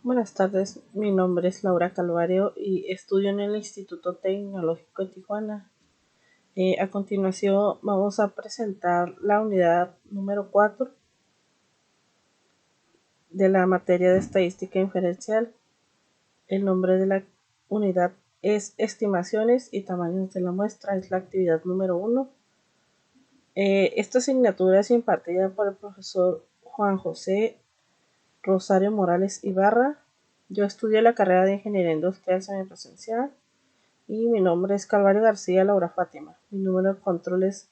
Buenas tardes, mi nombre es Laura Calvario y estudio en el Instituto Tecnológico de Tijuana. A continuación vamos a presentar la unidad número 4 de la materia de estadística inferencial. El nombre de la unidad es estimaciones y tamaños de la muestra, es la actividad número 1. Esta asignatura es impartida por el profesor Juan José Rosario Morales Ibarra. Yo estudié la carrera de Ingeniería Industrial Semipresencial y mi nombre es Calvario García Laura Fátima. Mi número de control es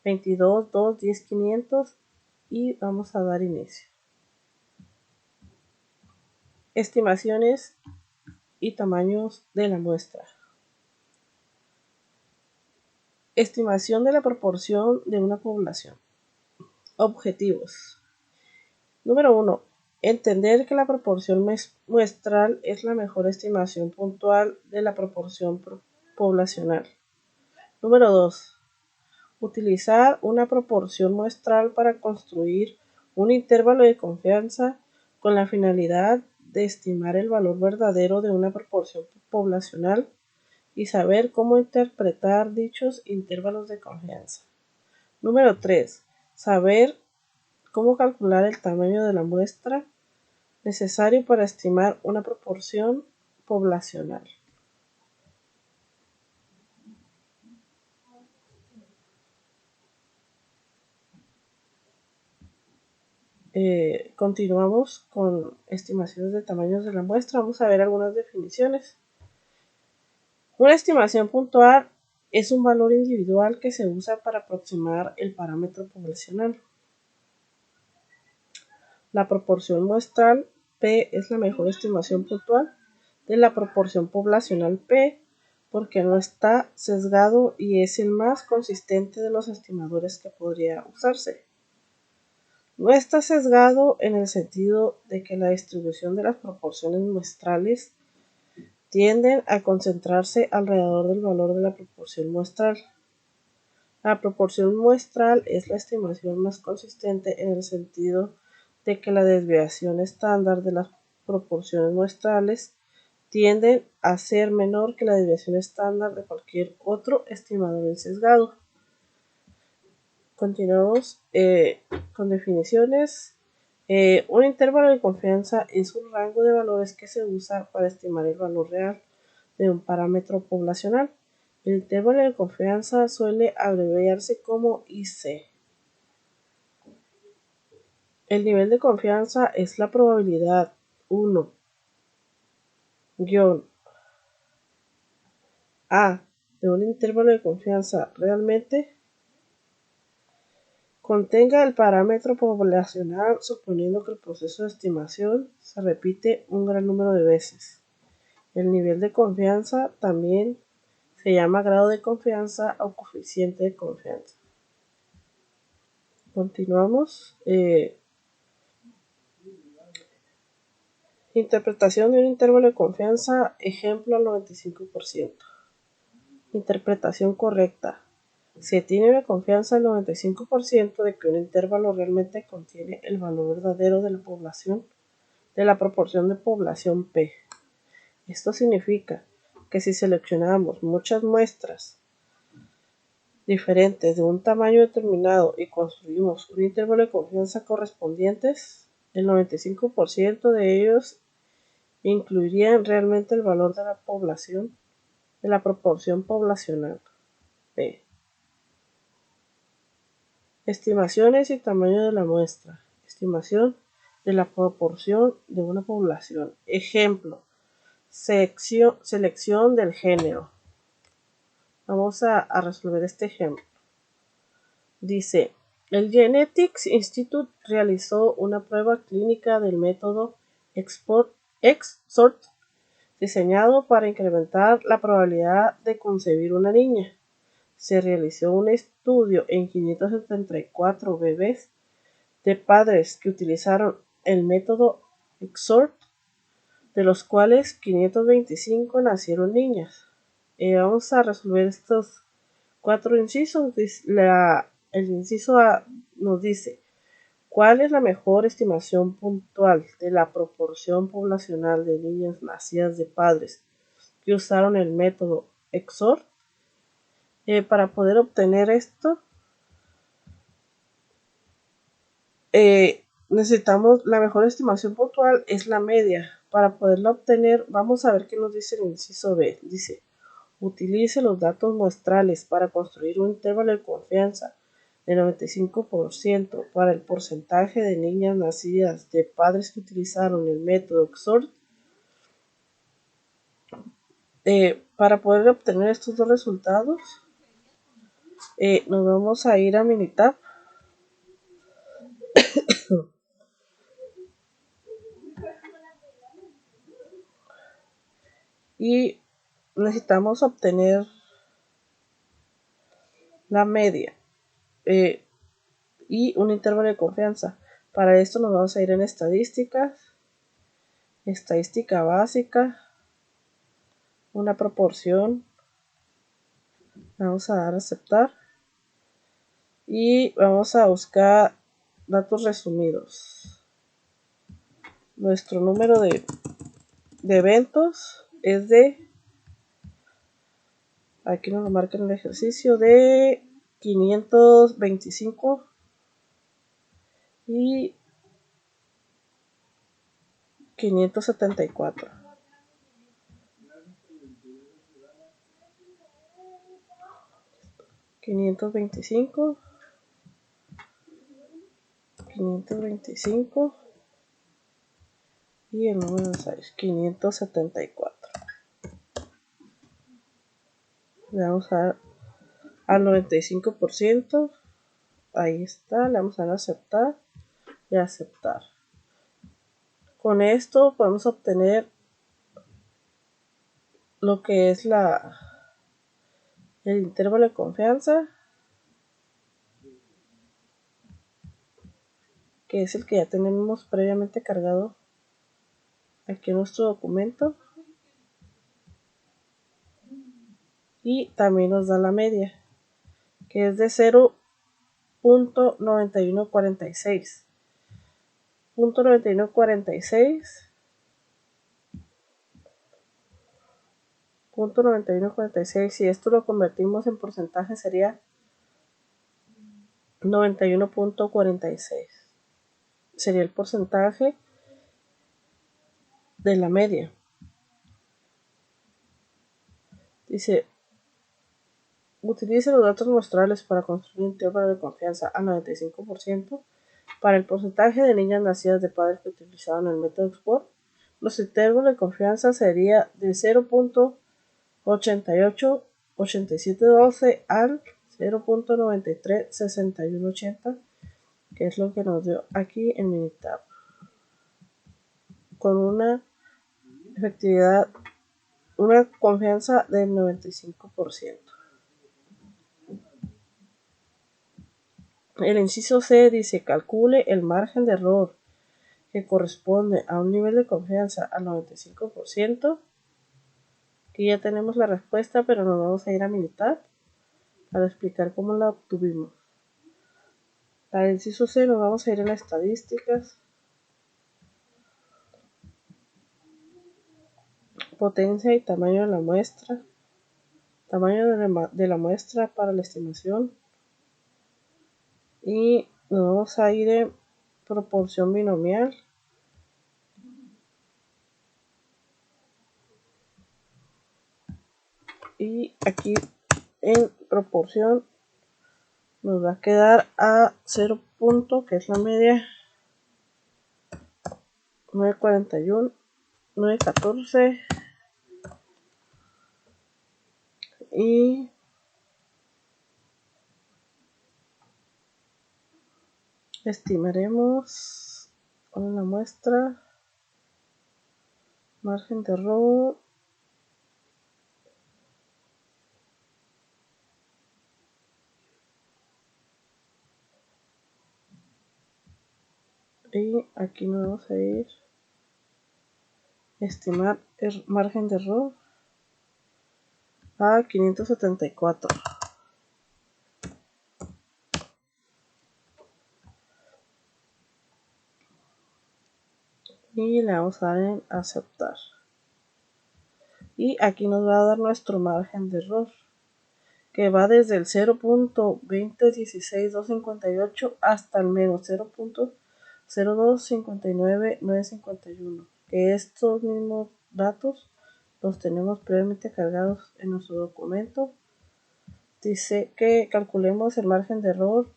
22 2 10 500 y vamos a dar inicio. Estimaciones y tamaños de la muestra. Estimación de la proporción de una población. Objetivos. Número 1. Entender que la proporción muestral es la mejor estimación puntual de la proporción poblacional. Número 2. Utilizar una proporción muestral para construir un intervalo de confianza con la finalidad de estimar el valor verdadero de una proporción poblacional y saber cómo interpretar dichos intervalos de confianza. Número 3. Saber cómo calcular el tamaño de la muestra necesario para estimar una proporción poblacional. Continuamos con estimaciones de tamaños de la muestra. Vamos a ver algunas definiciones. Una estimación puntual es un valor individual que se usa para aproximar el parámetro poblacional. La proporción muestral P es la mejor estimación puntual de la proporción poblacional P porque no está sesgado y es el más consistente de los estimadores que podría usarse. No está sesgado en el sentido de que la distribución de las proporciones muestrales tienden a concentrarse alrededor del valor de la proporción muestral. La proporción muestral es la estimación más consistente en el sentido de que la desviación estándar de las proporciones muestrales tiende a ser menor que la desviación estándar de cualquier otro estimador sesgado. Continuamos con definiciones. Un intervalo de confianza es un rango de valores que se usa para estimar el valor real de un parámetro poblacional. El intervalo de confianza suele abreviarse como IC. El nivel de confianza es la probabilidad 1 A de un intervalo de confianza realmente contenga el parámetro poblacional suponiendo que el proceso de estimación se repite un gran número de veces. El nivel de confianza también se llama grado de confianza o coeficiente de confianza. Continuamos. Interpretación de un intervalo de confianza, ejemplo al 95%. Interpretación correcta. Se tiene una confianza del 95% de que un intervalo realmente contiene el valor verdadero de la población, de la proporción de población P. Esto significa que si seleccionamos muchas muestras diferentes de un tamaño determinado y construimos un intervalo de confianza correspondientes, el 95% de ellos incluirían realmente el valor de la población, de la proporción poblacional P. Estimaciones y tamaño de la muestra. Estimación de la proporción de una población. Ejemplo, selección del género. Vamos a resolver este ejemplo. Dice, el Genetics Institute realizó una prueba clínica del método XSORT diseñado para incrementar la probabilidad de concebir una niña. Se realizó un estudio en 574 bebés de padres que utilizaron el método XSORT, de los cuales 525 nacieron niñas. Vamos a resolver estos 4 incisos. El inciso A nos dice ¿Cuál es la mejor estimación puntual de la proporción poblacional de niñas nacidas de padres que usaron el método XOR? Para poder obtener esto, necesitamos la mejor estimación puntual es la media. Para poderla obtener, vamos a ver qué nos dice el inciso B. Dice, utilice los datos muestrales para construir un intervalo de confianza de 95% para el porcentaje de niñas nacidas de padres que utilizaron el método XOR. Para poder obtener estos dos resultados, nos vamos a ir a Minitab. Y necesitamos obtener la media y un intervalo de confianza. Para esto nos vamos a ir en estadísticas, estadística básica, una proporción, vamos a dar a aceptar y vamos a buscar datos resumidos. Nuestro número de eventos es de, aquí nos lo marca en el ejercicio, de 525 y 574. 525 y el número de 6, 574. Le vamos a dar al 95%. Ahí está, le vamos a dar a aceptar y aceptar. Con esto podemos obtener lo que es el intervalo de confianza, que es el que ya tenemos previamente cargado aquí en nuestro documento, y también nos da la media, que es de 0.9146. 0.9146, si esto lo convertimos en porcentaje sería 91.46. Sería el porcentaje de la media. Dice, utilice los datos muestrales para construir un intervalo de confianza al 95% para el porcentaje de niñas nacidas de padres que utilizaron el método XOR. Los intervalos de confianza sería de 0.888712 al 0.936180, que es lo que nos dio aquí en Minitab, con una efectividad, una confianza del 95%. El inciso C dice, calcule el margen de error que corresponde a un nivel de confianza al 95%. Aquí ya tenemos la respuesta, pero nos vamos a ir a Minitab para explicar cómo la obtuvimos. Para el inciso C nos vamos a ir en estadísticas, potencia y tamaño de la muestra, tamaño de la muestra para la estimación, y nos vamos a ir en proporción binomial, y aquí en proporción nos va a quedar a 0 punto, que es la media, 941, 914, y estimaremos con la muestra, margen de error, y aquí nos vamos a ir estimar el margen de error a 574. y le vamos a dar en aceptar. Y aquí nos va a dar nuestro margen de error, que va desde el 0.2016258 hasta el menos 0.0259951, que estos mismos datos los tenemos previamente cargados en nuestro documento. Dice que calculemos el margen de error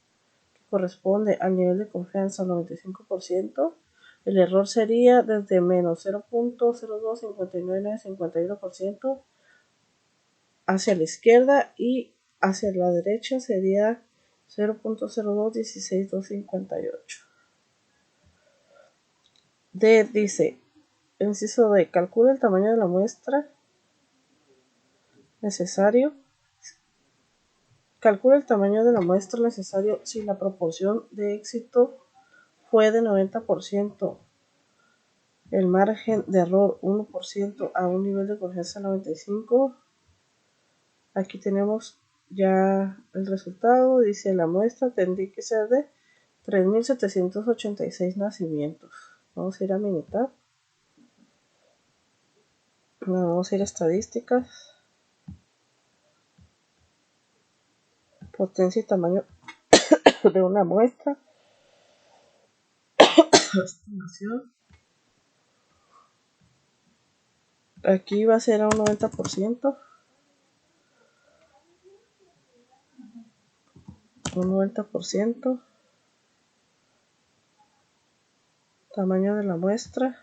que corresponde al nivel de confianza al 95%. El error sería desde menos 0.025951% hacia la izquierda, y hacia la derecha sería 0.0216258. D dice, inciso D, calcula el tamaño de la muestra necesario. Calcula el tamaño de la muestra necesario si la proporción de éxito fue de 90%, el margen de error 1% a un nivel de confianza 95%. Aquí tenemos ya el resultado. Dice, la muestra tendría que ser de 3.786 nacimientos. Vamos a ir a Minitab. Vamos a ir a estadísticas. Potencia y tamaño de una muestra. Estimación. Aquí va a ser a un 90%. Un 90%. Tamaño de la muestra.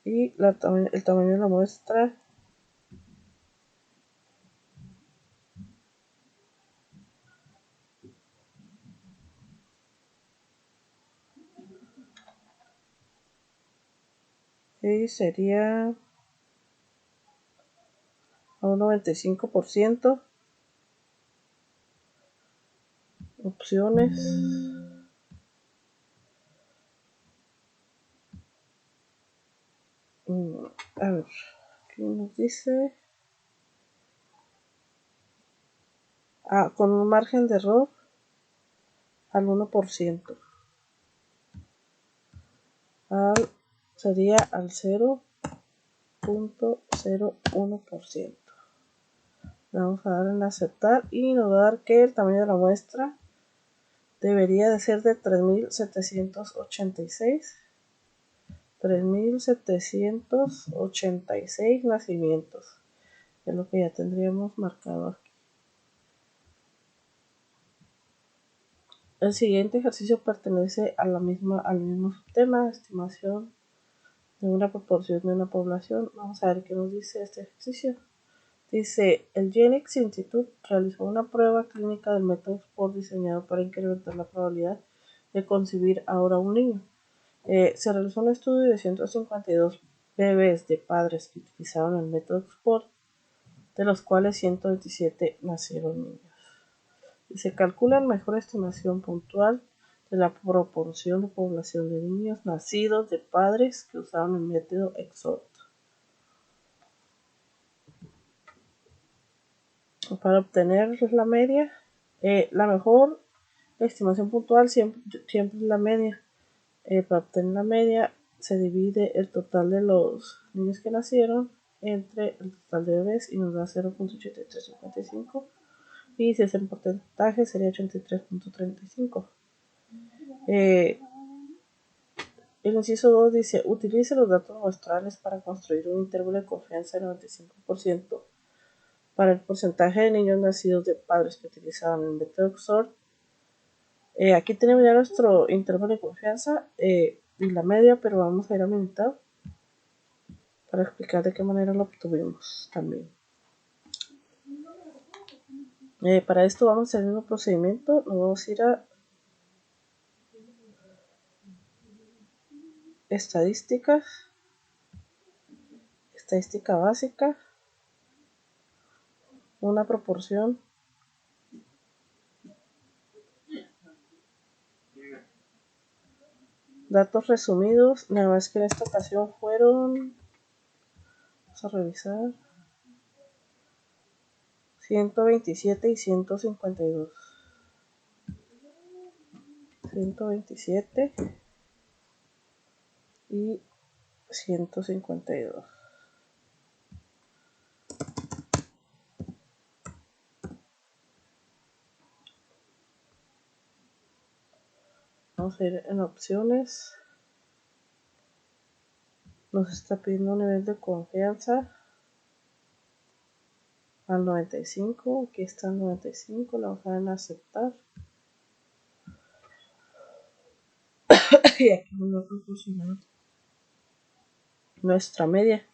Y el tamaño de la muestra y sería a un 95%. Opciones. A ver, aquí nos dice con un margen de error al 1%. Sería al 0.01%. Vamos a dar en aceptar y nos va a dar que el tamaño de la muestra debería de ser de 3.786 nacimientos. Es lo que ya tendríamos marcado aquí. El siguiente ejercicio pertenece al mismo tema, estimación de una proporción de una población. Vamos a ver qué nos dice este ejercicio. Dice, el Genix Institute realizó una prueba clínica del método Export diseñado para incrementar la probabilidad de concebir ahora un niño. Se realizó un estudio de 152 bebés de padres que utilizaron el método Export, de los cuales 127 nacieron niños. Y se calcula la mejor estimación puntual de la proporción de población de niños nacidos de padres que usaron el método Export. Para obtener la media, la mejor estimación puntual siempre es la media. Para obtener la media se divide el total de los niños que nacieron entre el total de bebés y nos da 0.8355, y si es en porcentaje sería 83.35. El inciso 2 dice, utilice los datos muestrales para construir un intervalo de confianza de 95% para el porcentaje de niños nacidos de padres que utilizaban el método XOR. Aquí tenemos ya nuestro intervalo de confianza y la media, pero vamos a ir a Minitab para explicar de qué manera lo obtuvimos también. Para esto vamos a hacer el mismo procedimiento. Nos vamos a ir a estadísticas, estadística básica, una proporción, datos resumidos. Nada más que en esta ocasión fueron, vamos a revisar, 127 y 152. 127 y 152. Vamos a ir en opciones. Nos está pidiendo un nivel de confianza al 95. Aquí está el 95. Le vamos a dar en aceptar. Y aquí nos va a proporcionar nuestra media.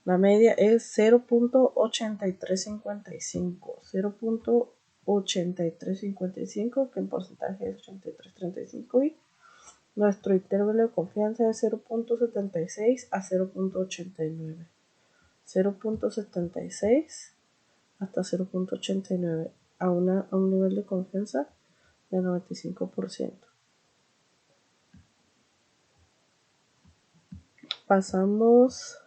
La media es 0.8355. 0.8355, que en porcentaje es 83.35, y nuestro intervalo de confianza es 0.76 a 0.89. 0.76 hasta 0.89 a un nivel de confianza de 95%. Pasamos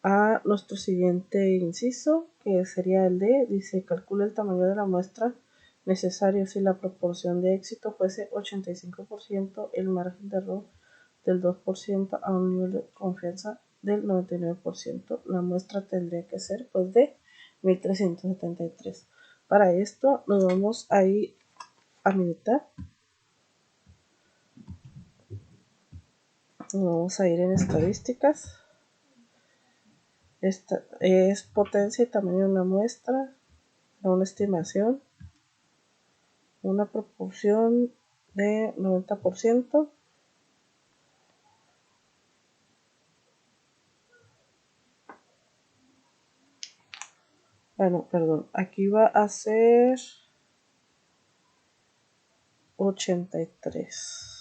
a nuestro siguiente inciso, que sería el D. Dice: calcula el tamaño de la muestra necesario si la proporción de éxito fuese 85%, el margen de error del 2% a un nivel de confianza del 99%. La muestra tendría que ser pues de 1373. Para esto nos vamos a ir a militar. Nos vamos a ir en estadísticas. Esta es potencia y tamaño de una muestra, una estimación, una proporción de 90%. Bueno, perdón, aquí va a ser 83.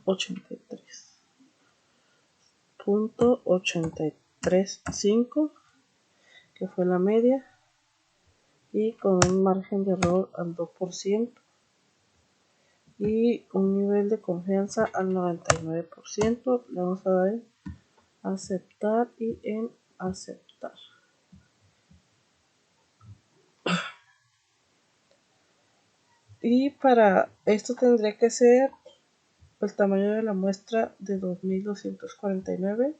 83.835, que fue la media, y con un margen de error al 2% y un nivel de confianza al 99%. Le vamos a dar en aceptar y en aceptar. Y para esto tendría que ser el tamaño de la muestra de 2249.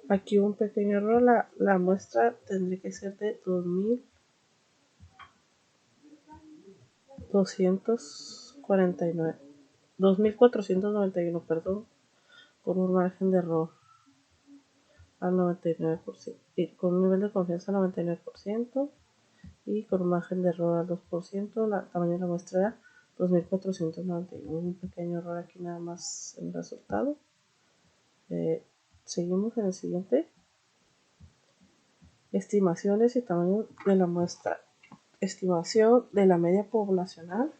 Aquí un pequeño error, la muestra tendría que ser de 2491, perdón, con un margen de error al 99%, y con un nivel de confianza al 99%, y con un margen de error al 2%. El tamaño de la muestra era 2491. Un pequeño error aquí nada más en el resultado. Seguimos en el siguiente. Estimaciones y tamaño de la muestra. Estimación de la media poblacional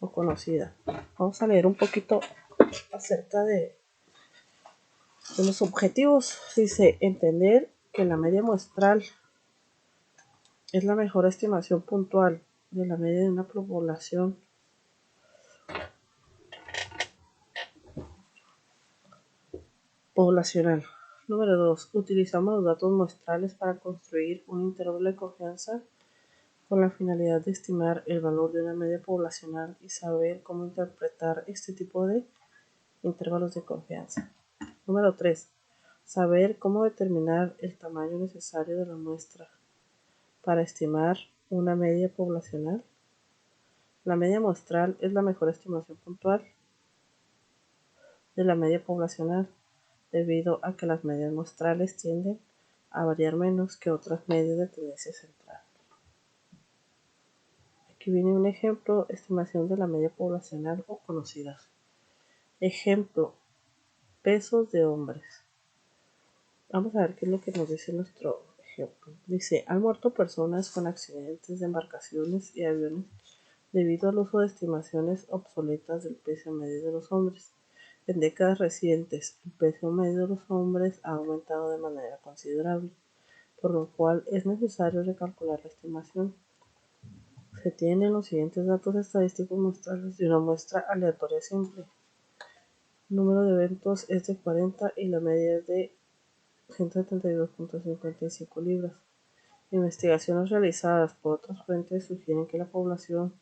o conocida. Vamos a leer un poquito acerca de los objetivos. Dice: entender que la media muestral es la mejor estimación puntual de la media de una población poblacional. Número 2. Utilizamos los datos muestrales para construir un intervalo de confianza con la finalidad de estimar el valor de una media poblacional y saber cómo interpretar este tipo de intervalos de confianza. Número 3. Saber cómo determinar el tamaño necesario de la muestra para estimar una media poblacional. La media muestral es la mejor estimación puntual de la media poblacional, debido a que las medias muestrales tienden a variar menos que otras medias de tendencia central. Aquí viene un ejemplo: estimación de la media poblacional o conocida. Ejemplo: pesos de hombres. Vamos a ver qué es lo que nos dice nuestro ejemplo. Dice: han muerto personas con accidentes de embarcaciones y aviones debido al uso de estimaciones obsoletas del peso medio de los hombres. En décadas recientes, el peso medio de los hombres ha aumentado de manera considerable, por lo cual es necesario recalcular la estimación. Se tienen los siguientes datos estadísticos muestrales de una muestra aleatoria simple. El número de eventos es de 40 y la media es de 172.55 libras. Investigaciones realizadas por otras fuentes sugieren que la población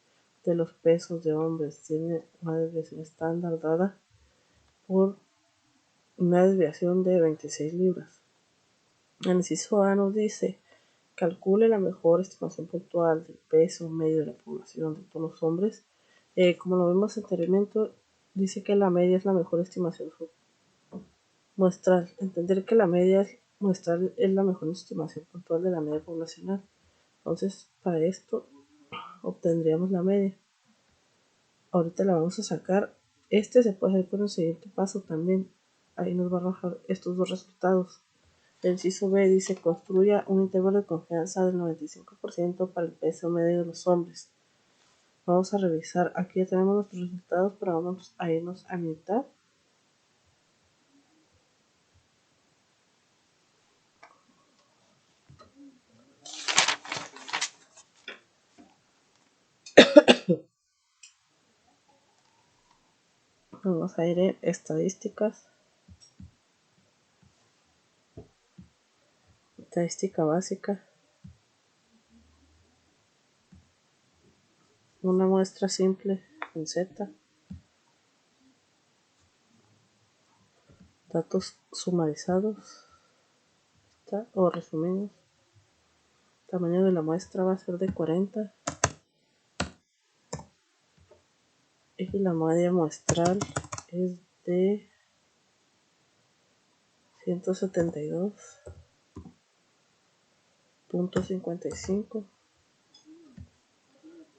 de los pesos de hombres tiene una desviación estándar dada por una desviación de 26 libras. El inciso A nos dice: calcule la mejor estimación puntual del peso medio de la población de todos los hombres. Como lo vimos anteriormente, dice que la media es la mejor estimación muestral. Entender que la media muestral es la mejor estimación puntual de la media poblacional. Entonces, para esto obtendríamos la media. Ahorita la vamos a sacar. Este se puede hacer con el siguiente paso también. Ahí nos va a arrojar estos dos resultados. El inciso B dice: construya un intervalo de confianza del 95% para el peso medio de los hombres. Vamos a revisar. Aquí ya tenemos nuestros resultados, pero vamos a irnos a mitad. Vamos a ir en estadísticas. Estadística básica. Una muestra simple en Z. Datos sumarizados o resumidos. Tamaño de la muestra va a ser de 40. Y la media muestral es de 172.55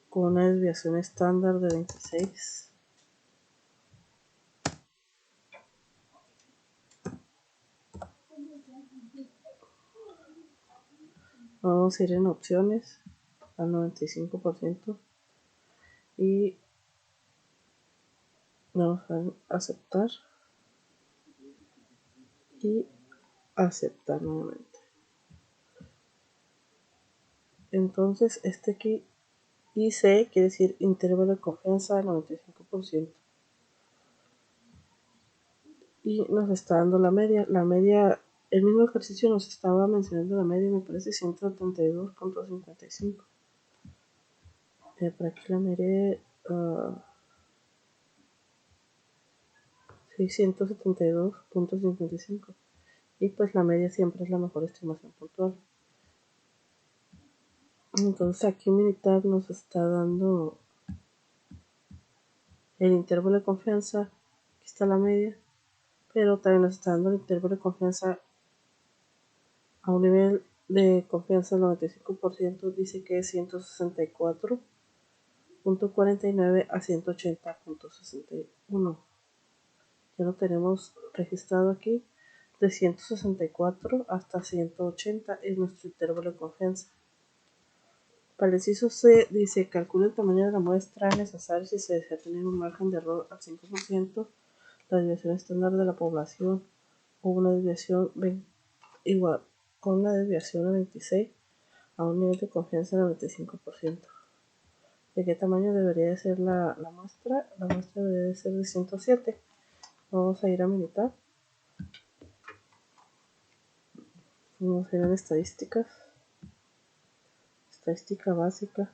con una desviación estándar de 26. Vamos a ir en opciones al 95% y vamos a aceptar y aceptar nuevamente. Entonces este aquí IC quiere decir intervalo de confianza del 95%. Y nos está dando la media. La media, el mismo ejercicio nos estaba mencionando la media, me parece 172.55. Por aquí la miré. 672.55. Y pues la media siempre es la mejor estimación puntual. Entonces aquí Minitab nos está dando el intervalo de confianza. Aquí está la media. Pero también nos está dando el intervalo de confianza a un nivel de confianza del 95%. Dice que es 164.49 a 180.61. Ya lo tenemos registrado aquí. De 164 hasta 180 es nuestro intervalo de confianza. Para el inciso C dice: calcule el tamaño de la muestra necesaria si se desea tener un margen de error al 5%, la desviación estándar de la población o una desviación igual con una desviación a 26 a un nivel de confianza del 95%. ¿De qué tamaño debería de ser la muestra? La muestra debería de ser de 107. Vamos a ir a militar. Vamos a ir en estadísticas. Estadística básica.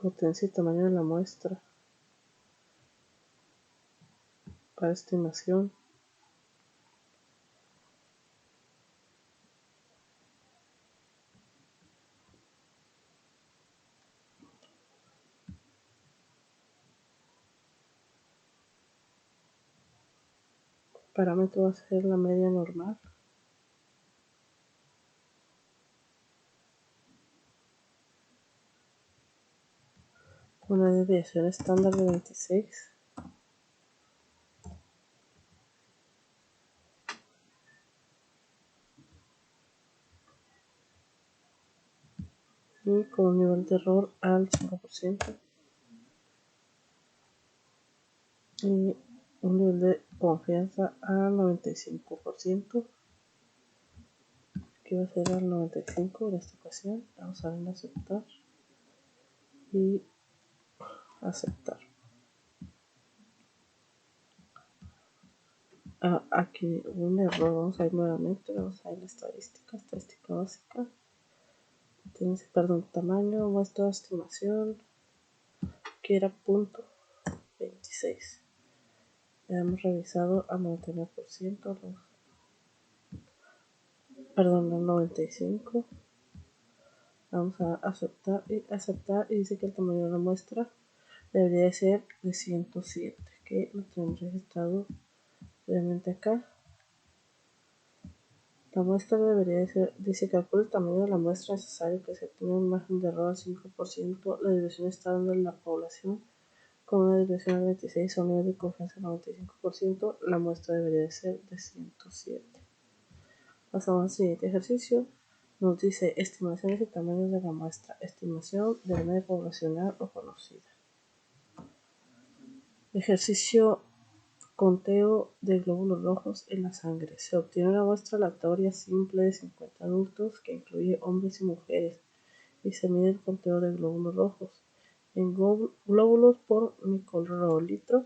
Potencia y tamaño de la muestra. Para estimación. Parámetro va a ser la media normal. Una desviación estándar de 26. Y con un nivel de error al 5%. Y un nivel de confianza al 95%. Aquí va a ser al 95% en esta ocasión. Vamos a ver en aceptar. Y aceptar. aquí hubo un error, vamos a ir nuevamente, vamos a ir a estadística básica. Perdón, tamaño, muestra de estimación, que era punto 26. Ya hemos revisado al 99%, perdón, al 95%. Vamos a aceptar y dice que el tamaño de la muestra debería de ser de 107, que lo tenemos registrado previamente acá. La muestra debería de ser, dice, calcula el tamaño de la muestra necesario que se tenga un margen de error al 5%, la desviación estándar de la población con una desviación al 26 o un nivel de confianza al 95%, la muestra debería de ser de 107. Pasamos al siguiente ejercicio. Nos dice estimaciones y tamaños de la muestra, estimación del medio poblacional o conocida. Ejercicio conteo de glóbulos rojos en la sangre. Se obtiene una muestra aleatoria simple de 50 adultos que incluye hombres y mujeres y se mide el conteo de glóbulos rojos en glóbulos por microlitro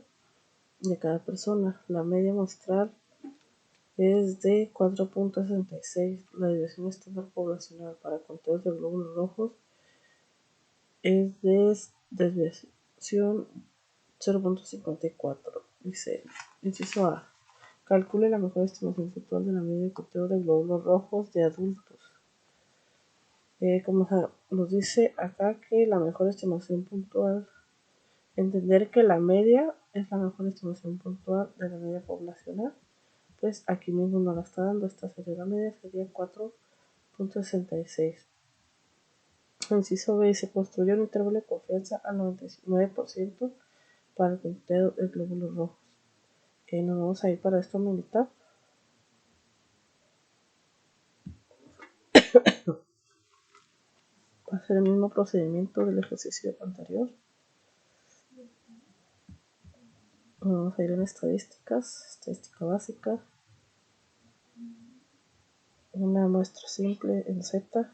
de cada persona. La media muestral es de 4.66. La desviación estándar poblacional para conteos de glóbulos rojos es de desviación 0.54. Dice, inciso A. Calcule la mejor estimación puntual de la media de conteo de glóbulos rojos de adultos. Como nos dice acá que la mejor estimación puntual, entender que la media es la mejor estimación puntual de la media poblacional, pues aquí mismo nos la está dando. Esta sería la media, sería 4.66. Inciso B, se construyó un intervalo de confianza al 99% para el conteo de glóbulos rojos. Nos vamos a ir para esto militar. Va a ser el mismo procedimiento del ejercicio anterior. Vamos a ir en estadística básica. Una muestra simple en Z.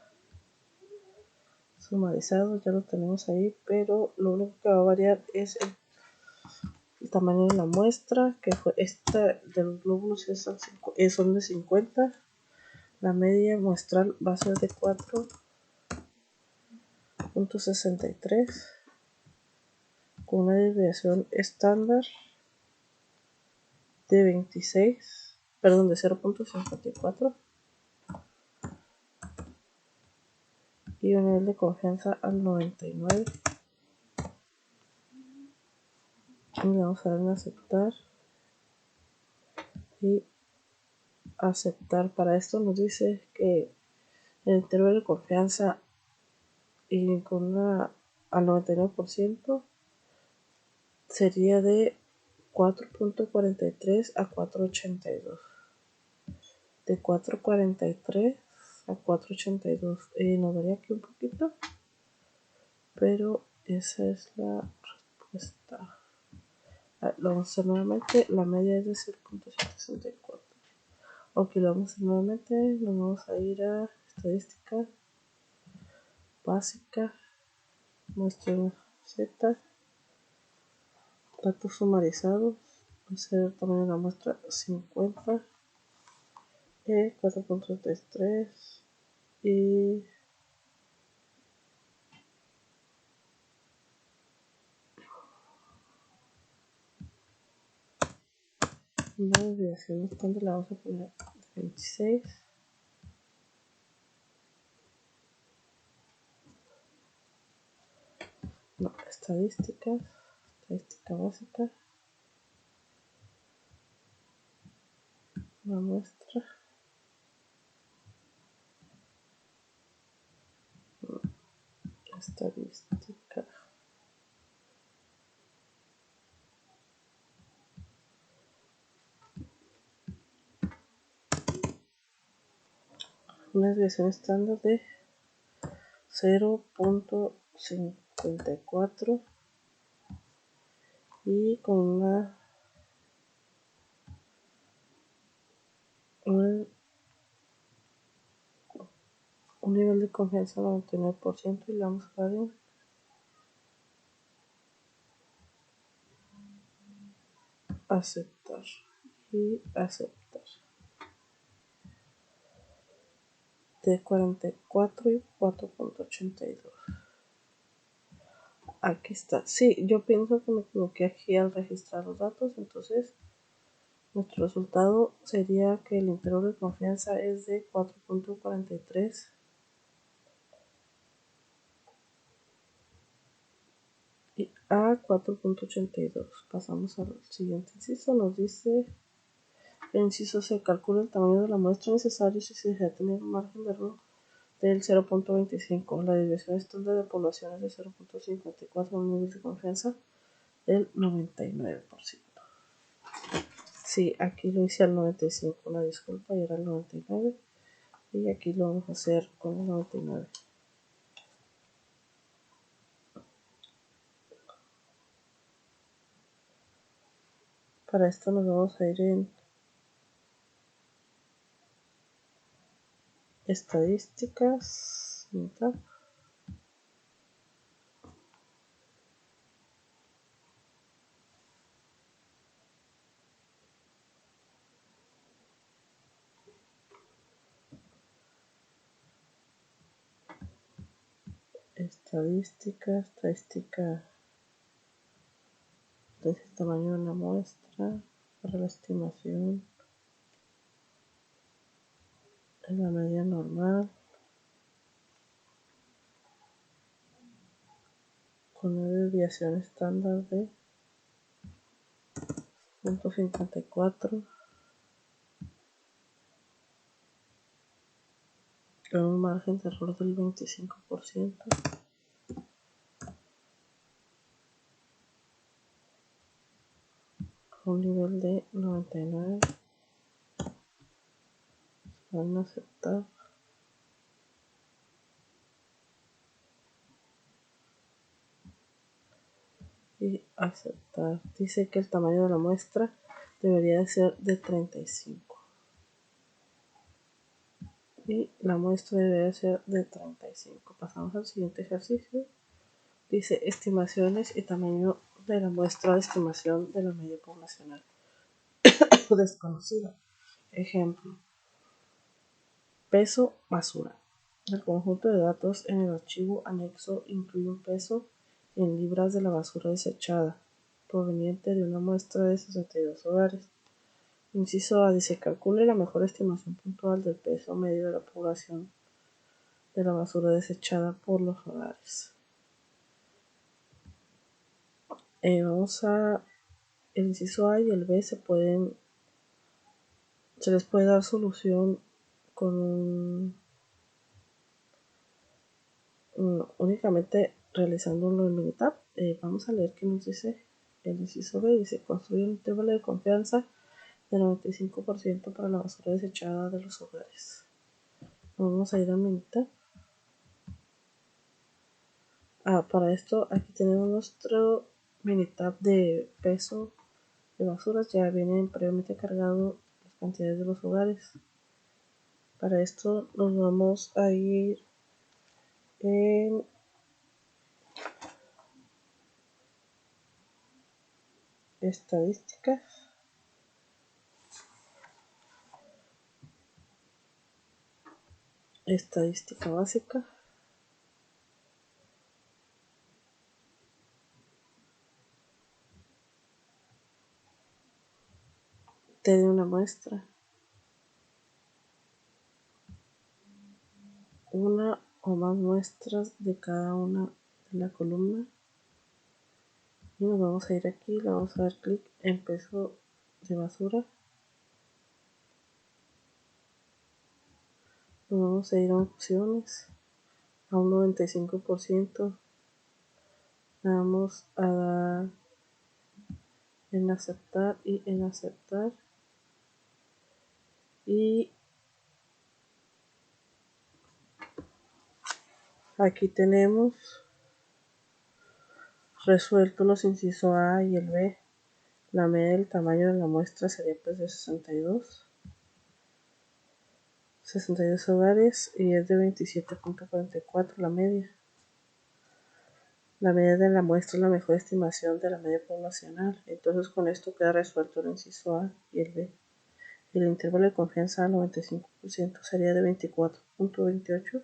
Sumarizado, ya lo tenemos ahí, pero lo único que va a variar es el tamaño de la muestra, que fue esta de los glóbulos son de 50. La media muestral va a ser de 4.63 con una desviación estándar de 26, perdón, de 0.54 y un nivel de confianza al 99. Y vamos a dar en aceptar y aceptar. Para esto nos dice que el intervalo de confianza y con al 99% sería de 4.43 a 4.82. De 4.43 a 4.82. Nos daría aquí un poquito, pero esa es la respuesta. Lo vamos a hacer nuevamente. La media es de 0.164. Ok, lo vamos a hacer nuevamente. Nos vamos a ir a estadística básica, muestra Z, datos sumarizados. Va a ser el tamaño de la muestra 50, 4.33 y una desviación estándar la vamos a poner de 26. No, estadística básica, la muestra, estadística, una desviación estándar de 0.54 y con un nivel de confianza del 99% y le vamos a dar en aceptar. y aceptar. De 44 y 4.82. Aquí está. Sí, yo pienso que me equivoqué aquí al registrar los datos, entonces nuestro resultado sería que el intervalo de confianza es de 4.43 y a 4.82. Pasamos al siguiente inciso. Nos dice: el inciso se calcula el tamaño de la muestra necesario si se desea tener un margen de error del 0.25. La desviación estándar de población es de 0.54, un nivel de confianza del 99%. Sí, aquí lo hice al 95, una disculpa, y era el 99. Y aquí lo vamos a hacer con el 99. Para esto nos vamos a ir en estadísticas, mitad. Estadística, entonces el tamaño de la muestra para la estimación en la media normal con una desviación estándar de 0.54 con un margen de error del 25%. Un nivel de 99. Van a aceptar. Y aceptar. Dice que el tamaño de la muestra debería de ser de 35. Y la muestra debería ser de 35. Pasamos al siguiente ejercicio. Dice estimaciones y tamaño de la muestra de estimación de la media poblacional desconocida. Ejemplo: peso basura. El conjunto de datos en el archivo anexo incluye un peso en libras de la basura desechada, proveniente de una muestra de 62 hogares. Inciso A dice: calcule la mejor estimación puntual del peso medio de la población de la basura desechada por los hogares. Vamos a el inciso A y el B se les puede dar solución con únicamente realizándolo en Minitab. Vamos a leer qué nos dice el inciso B. Dice: construye un intervalo de confianza de 95% para la basura desechada de los hogares. Vamos a ir a Minitab. Para esto aquí tenemos nuestro Minitab de peso de basuras. Ya vienen previamente cargado las cantidades de los hogares. Para esto nos vamos a ir en estadísticas, estadística básica, te de una muestra, una o más muestras de cada una de la columna, y nos vamos a ir aquí, le vamos a dar clic en peso de basura, nos vamos a ir a opciones, a un 95%, le vamos a dar en aceptar y en aceptar, y aquí tenemos resuelto los incisos A y el B. La media del tamaño de la muestra sería pues de 62 hogares y es de 27.44 la media. La media de la muestra es la mejor estimación de la media poblacional. Entonces con esto queda resuelto el inciso A y el B. El intervalo de confianza al 95% sería de 24.28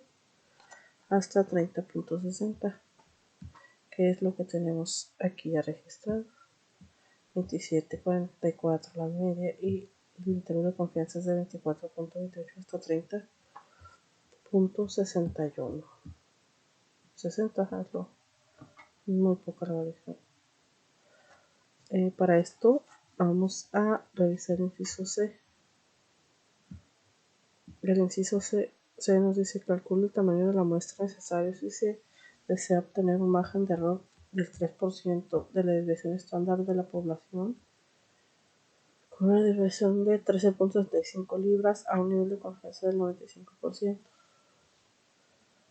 hasta 30.60, que es lo que tenemos aquí ya registrado. 27.44 la media y el intervalo de confianza es de 24.28 hasta 30.61. 60 es muy poca la variación. Para esto vamos a revisar el inciso C. El inciso C nos dice: calcula el tamaño de la muestra necesario si se desea obtener un margen de error del 3% de la desviación estándar de la población con una desviación de 13.75 libras a un nivel de confianza del 95%.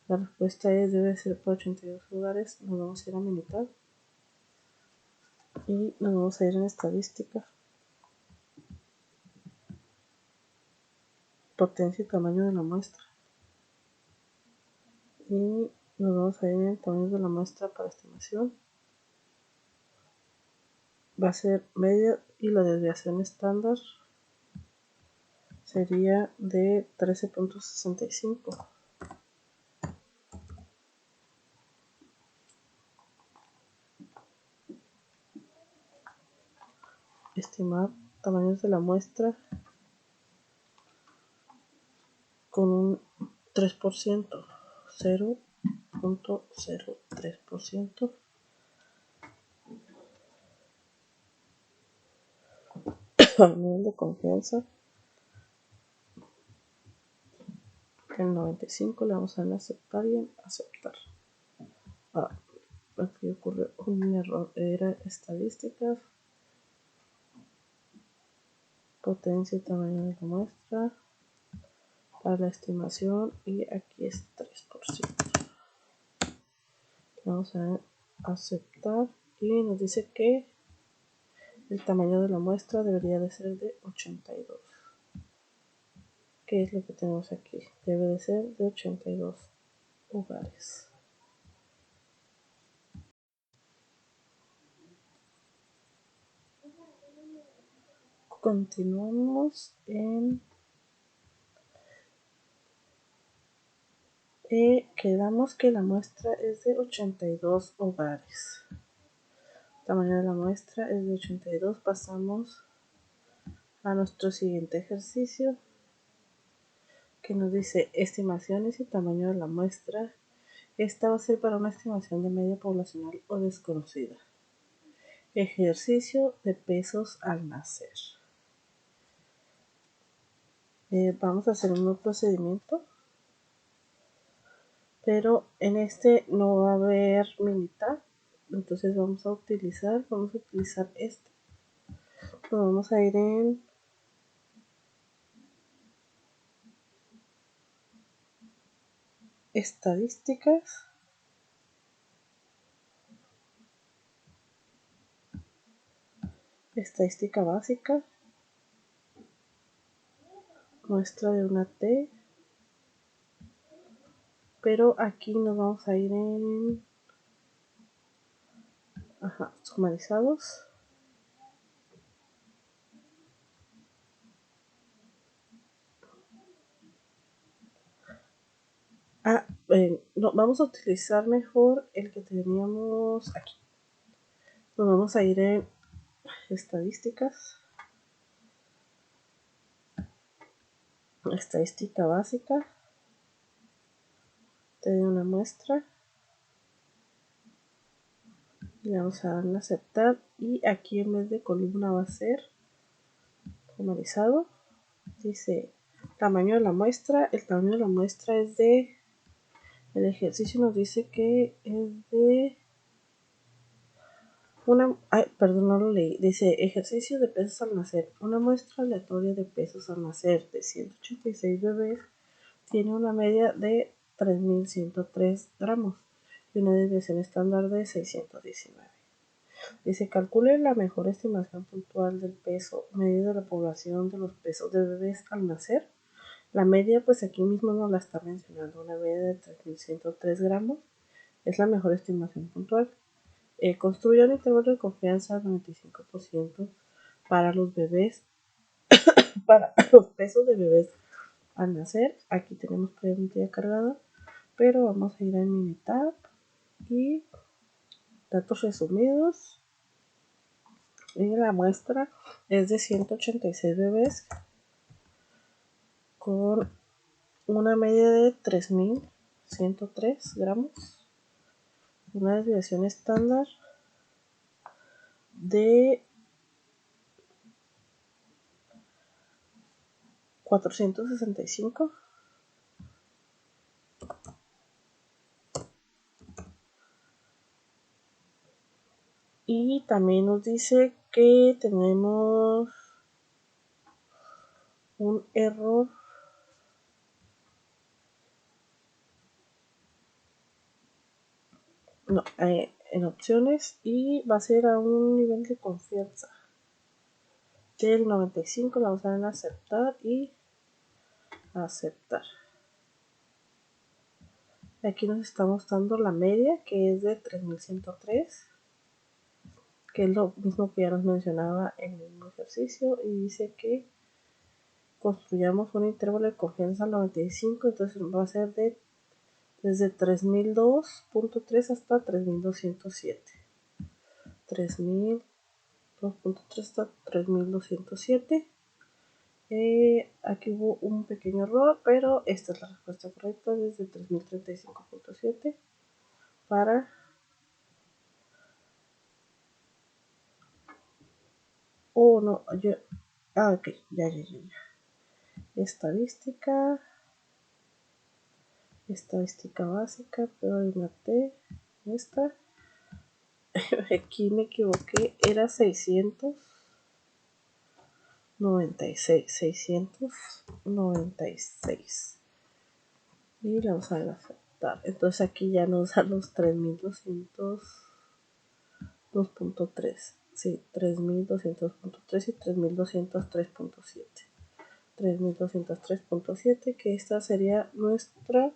La respuesta es: debe ser por 82 lugares. Nos vamos a ir a militar y nos vamos a ir en estadística, potencia y tamaño de la muestra, y nos vamos a ir en el tamaño de la muestra para estimación. Va a ser media y la desviación estándar sería de 13.65. Estimar tamaños de la muestra con un 3%, 0.03%. Nivel de confianza el 95, le vamos a dar en aceptar y en aceptar. Aquí ocurre un error, era estadísticas, potencia y tamaño de la muestra para la estimación, y aquí es 3%. Vamos a aceptar y nos dice que el tamaño de la muestra debería de ser de 82. ¿Qué es lo que tenemos aquí? Debe de ser de 82 hogares. Continuamos en quedamos que la muestra es de 82 hogares. El tamaño de la muestra es de 82. Pasamos a nuestro siguiente ejercicio, que nos dice estimaciones y tamaño de la muestra. Esta va a ser para una estimación de media poblacional o desconocida. Ejercicio de pesos al nacer. Vamos a hacer un nuevo procedimiento, pero en este no va a haber militar. Entonces vamos a utilizar este. Nos vamos a ir en estadísticas, estadística básica, muestra de una T, pero aquí nos vamos a ir en sumarizados. No, vamos a utilizar mejor el que teníamos aquí. Nos vamos a ir en estadísticas, estadística básica, te doy una muestra, le vamos a dar en aceptar, y aquí en vez de columna va a ser sumarizado. Dice tamaño de la muestra. El tamaño de la muestra es de, el ejercicio nos dice que es de perdón, no lo leí. Dice ejercicio de pesos al nacer. Una muestra aleatoria de pesos al nacer de 186 bebés tiene una media de 3.103 gramos y una desviación estándar de 619. Dice: calcule la mejor estimación puntual del peso medio de la población de los pesos de bebés al nacer. La media, pues aquí mismo nos la está mencionando, una media de 3.103 gramos es la mejor estimación puntual. Construye un intervalo de confianza del 95% para los bebés, para los pesos de bebés al nacer. Aquí tenemos previamente ya cargada, pero vamos a ir a Minitab y datos resumidos. Y la muestra es de 186 bebés con una media de 3.103 gramos, una desviación estándar de 465. Y también nos dice que tenemos un error en opciones, y va a ser a un nivel de confianza del 95. La vamos a dar en aceptar y aceptar. Aquí nos está mostrando la media, que es de 3.103, que es lo mismo que ya nos mencionaba en el mismo ejercicio, y dice que construyamos un intervalo de confianza al 95. Entonces va a ser desde 3002.3 hasta 3207. 3002.3 hasta 3207. Aquí hubo un pequeño error, pero esta es la respuesta correcta, desde 3035.7 para ok, ya. Estadística básica, pero maté esta. Aquí me equivoqué, era 696. Y la vamos a aceptar. Entonces aquí ya nos da los 3202.3. Sí, 3200.3 y 3203.7. 3203.7, que esta sería nuestra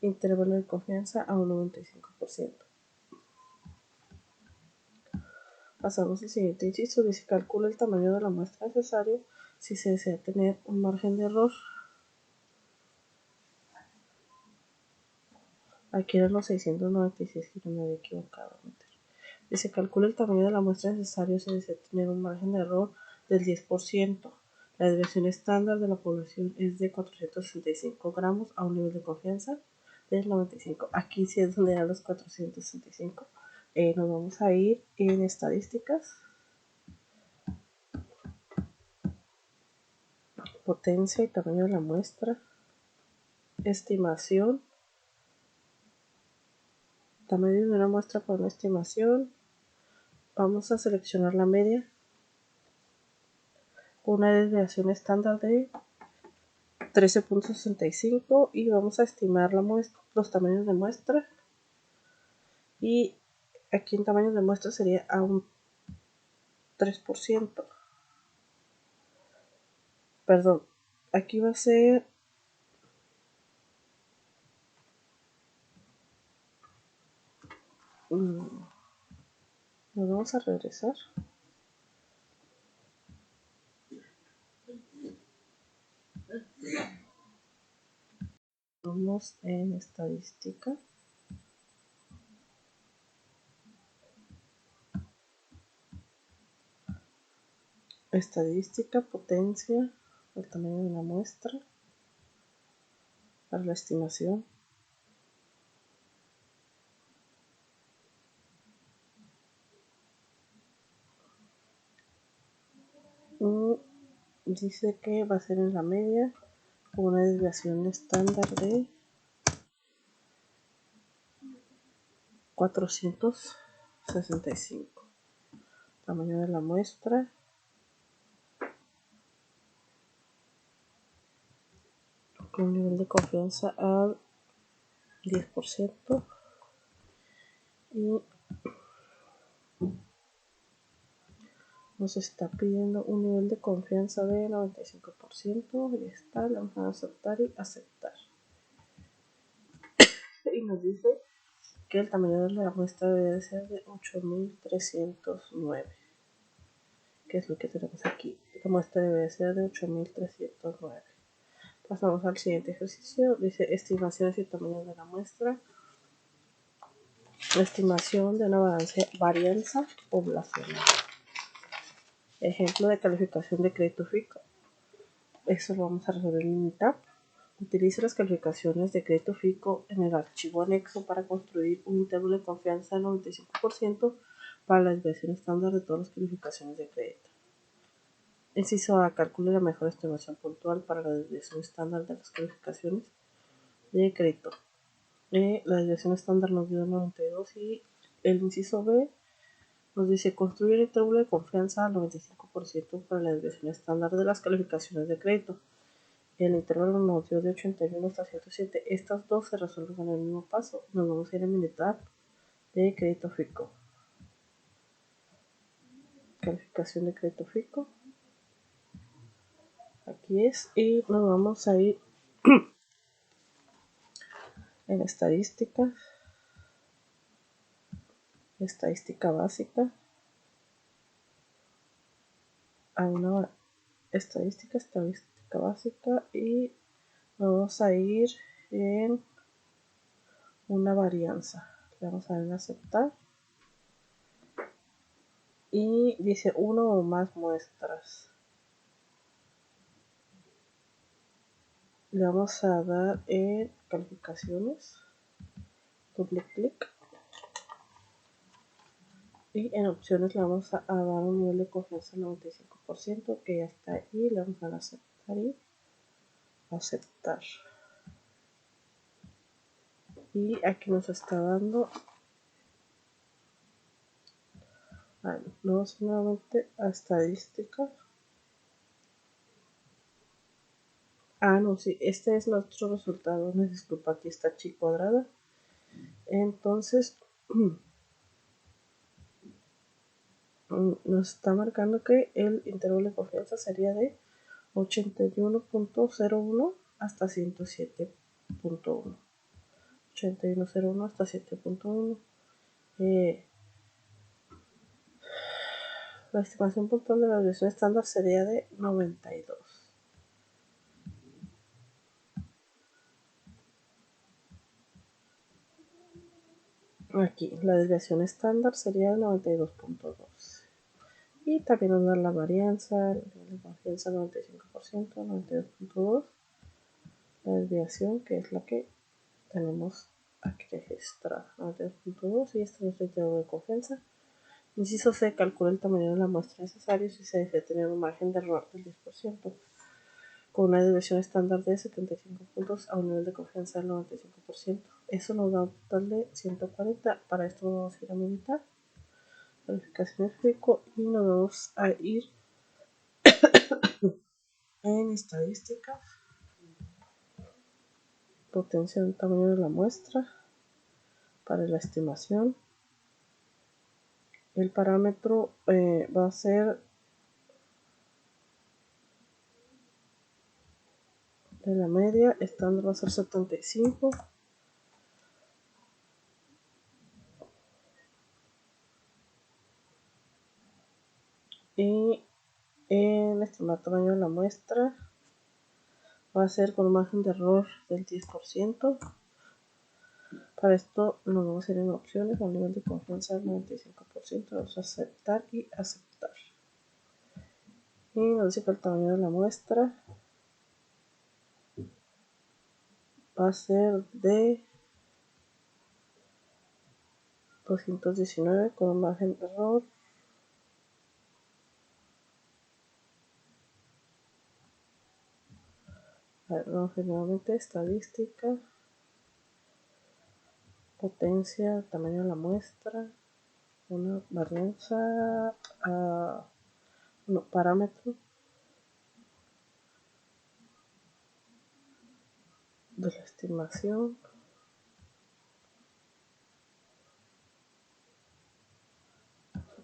intervalo de confianza a un 95%. Pasamos al siguiente inciso. Dice: calcula el tamaño de la muestra necesario si se desea tener un margen de error. Aquí eran los 696 que yo me había equivocado. Dice: calcula el tamaño de la muestra necesario si desea tener un margen de error del 10%. La desviación estándar de la población es de 465 gramos a un nivel de confianza del 95. Aquí sí es donde eran los 465. Nos vamos a ir en estadísticas, potencia y tamaño de la muestra, estimación, tamaño de una muestra por una estimación. Vamos a seleccionar la media con una desviación estándar de 13.65 y vamos a estimar los tamaños de muestra, y aquí en tamaños de muestra sería a un 3%. Perdón, aquí va a ser nos vamos a regresar. Vamos en estadística, potencia, el tamaño de la muestra para la estimación, dice que va a ser en la media con una desviación estándar de 465. Tamaño de la muestra con un nivel de confianza al 10%, y nos está pidiendo un nivel de confianza de 95%. Y está, le vamos a aceptar y aceptar. Y nos dice que el tamaño de la muestra debe ser de 8309, que es lo que tenemos aquí. La muestra debe ser de 8309. Pasamos al siguiente ejercicio. Dice estimaciones y tamaño de la muestra. Estimación de una varianza poblacional. Ejemplo de calificación de crédito FICO. Eso lo vamos a resolver en mitad. Utilice las calificaciones de crédito FICO en el archivo anexo para construir un intervalo de confianza del 95% para la desviación estándar de todas las calificaciones de crédito. Inciso A. Calcule la mejor estimación puntual para la desviación estándar de las calificaciones de crédito. La desviación estándar nos dio 92 y el inciso B nos dice construir el intervalo de confianza al 95% para la desviación estándar de las calificaciones de crédito. El intervalo nos dio de 81 hasta 107. Estas dos se resuelven en el mismo paso. Nos vamos a ir a militar de crédito FICO. Calificación de crédito FICO. Aquí es. Y nos vamos a ir en estadísticas. Estadística básica. A una estadística básica. Y vamos a ir en una varianza. Le vamos a dar en aceptar. Y dice uno o más muestras. Le vamos a dar en calificaciones. Doble clic. Y en opciones le vamos a dar un nivel de confianza al 95%, que ya está ahí. Le vamos a dar a aceptar y aceptar. Y aquí nos está dando. Vamos nuevamente a estadísticas. No, sí, este es nuestro resultado. Me disculpa, aquí está chi cuadrada. Entonces, nos está marcando que el intervalo de confianza sería de 81.01 hasta 107.1. 81.01 hasta 7.1. La estimación puntual de la desviación estándar sería de 92. Aquí la desviación estándar sería de 92.2. Y también nos da la varianza, el nivel de confianza 95%, 92.2. La desviación, que es la que tenemos aquí registrada, 92.2, y este es nuestro intervalo de confianza. Inciso C. Calcula el tamaño de la muestra necesario si se desea tener un margen de error del 10%, con una desviación estándar de 75 puntos a un nivel de confianza del 95%. Eso nos da un total de 140. Para esto vamos a ir a militar, calificaciones FICO, y nos vamos a ir en estadísticas, potencia del tamaño de la muestra para la estimación. El parámetro va a ser de la media, estándar va a ser 75. Y el estimado tamaño de la muestra va a ser con un margen de error del 10%. Para esto nos vamos a ir en opciones, al nivel de confianza del 95%, vamos a aceptar y aceptar. Y nos dice que el tamaño de la muestra va a ser de 219 con un margen de error vamos a ir nuevamente estadística, potencia, tamaño de la muestra, una varianza, parámetro de la estimación.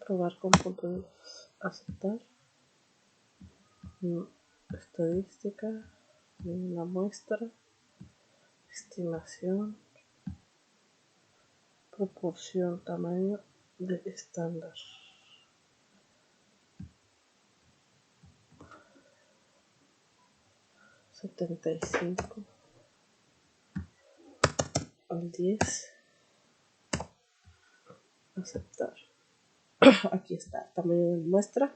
Probar con puntos, aceptar. Estadística, la muestra, estimación, Proporción, tamaño de estándar. $75 al 10. Aceptar. Aquí está, tamaño de muestra.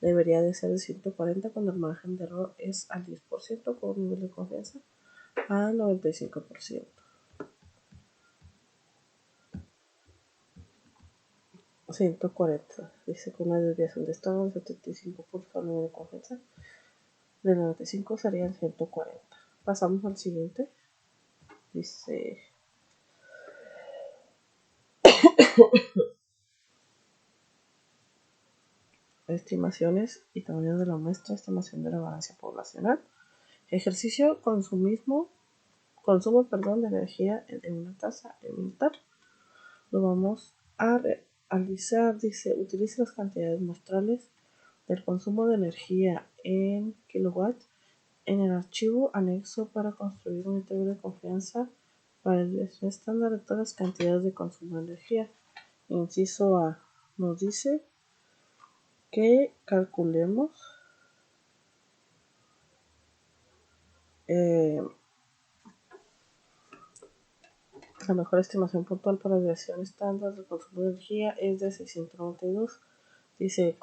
Debería de ser de 140 cuando el margen de error es al 10% con un nivel de confianza a 95%. 140, dice con una desviación de estado del 75% al nivel de confianza. De 95 sería el 140. Pasamos al siguiente. Dice estimaciones y tamaño de la muestra, estimación de la balanza poblacional. Ejercicio, consumo de energía en una casa militar. Lo vamos a realizar. Dice, utilice las cantidades muestrales del consumo de energía en kilowatts en el archivo anexo para construir un intervalo de confianza para el estándar de todas las cantidades de consumo de energía. Inciso A nos dice que calculemos la mejor estimación puntual para la desviación estándar del consumo de energía es de 692. Dice,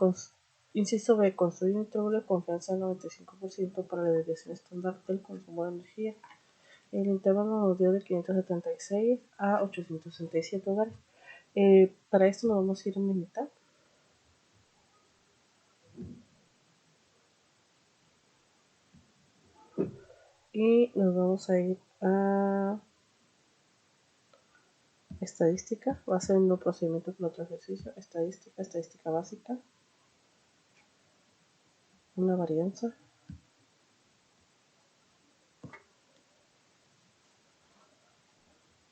inciso B, construir un intervalo de confianza del 95% para la desviación estándar del consumo de energía. El intervalo nos dio de 576 a 867 hogares. Para esto nos vamos a ir en militar. Y nos vamos a ir a estadística. Va a ser un nuevo procedimiento con otro ejercicio. Estadística básica. Una varianza.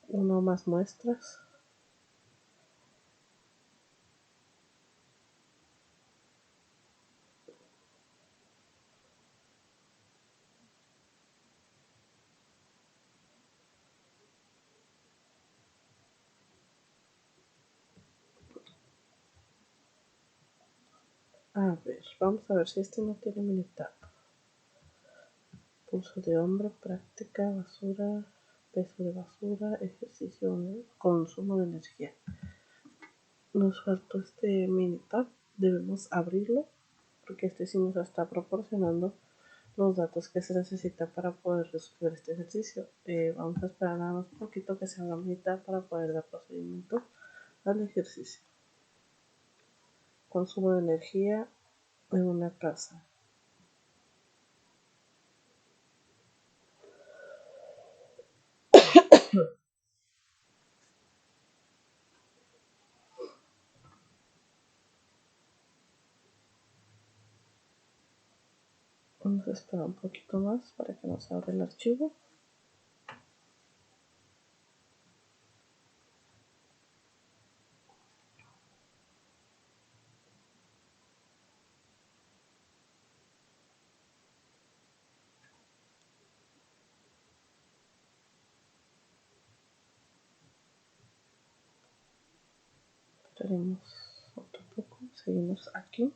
Una o más muestras. A ver, vamos a ver si este no tiene militar. Pulso de hombre, práctica, basura, peso de basura, ejercicio, consumo de energía. Nos faltó este militar, debemos abrirlo porque este sí nos está proporcionando los datos que se necesitan para poder resolver este ejercicio. Vamos a esperar nada más un poquito que se haga militar para poder dar procedimiento al ejercicio. Consumo de energía en una casa. Vamos a esperar un poquito más para que nos abra el archivo. Esperemos otro poco. Seguimos aquí.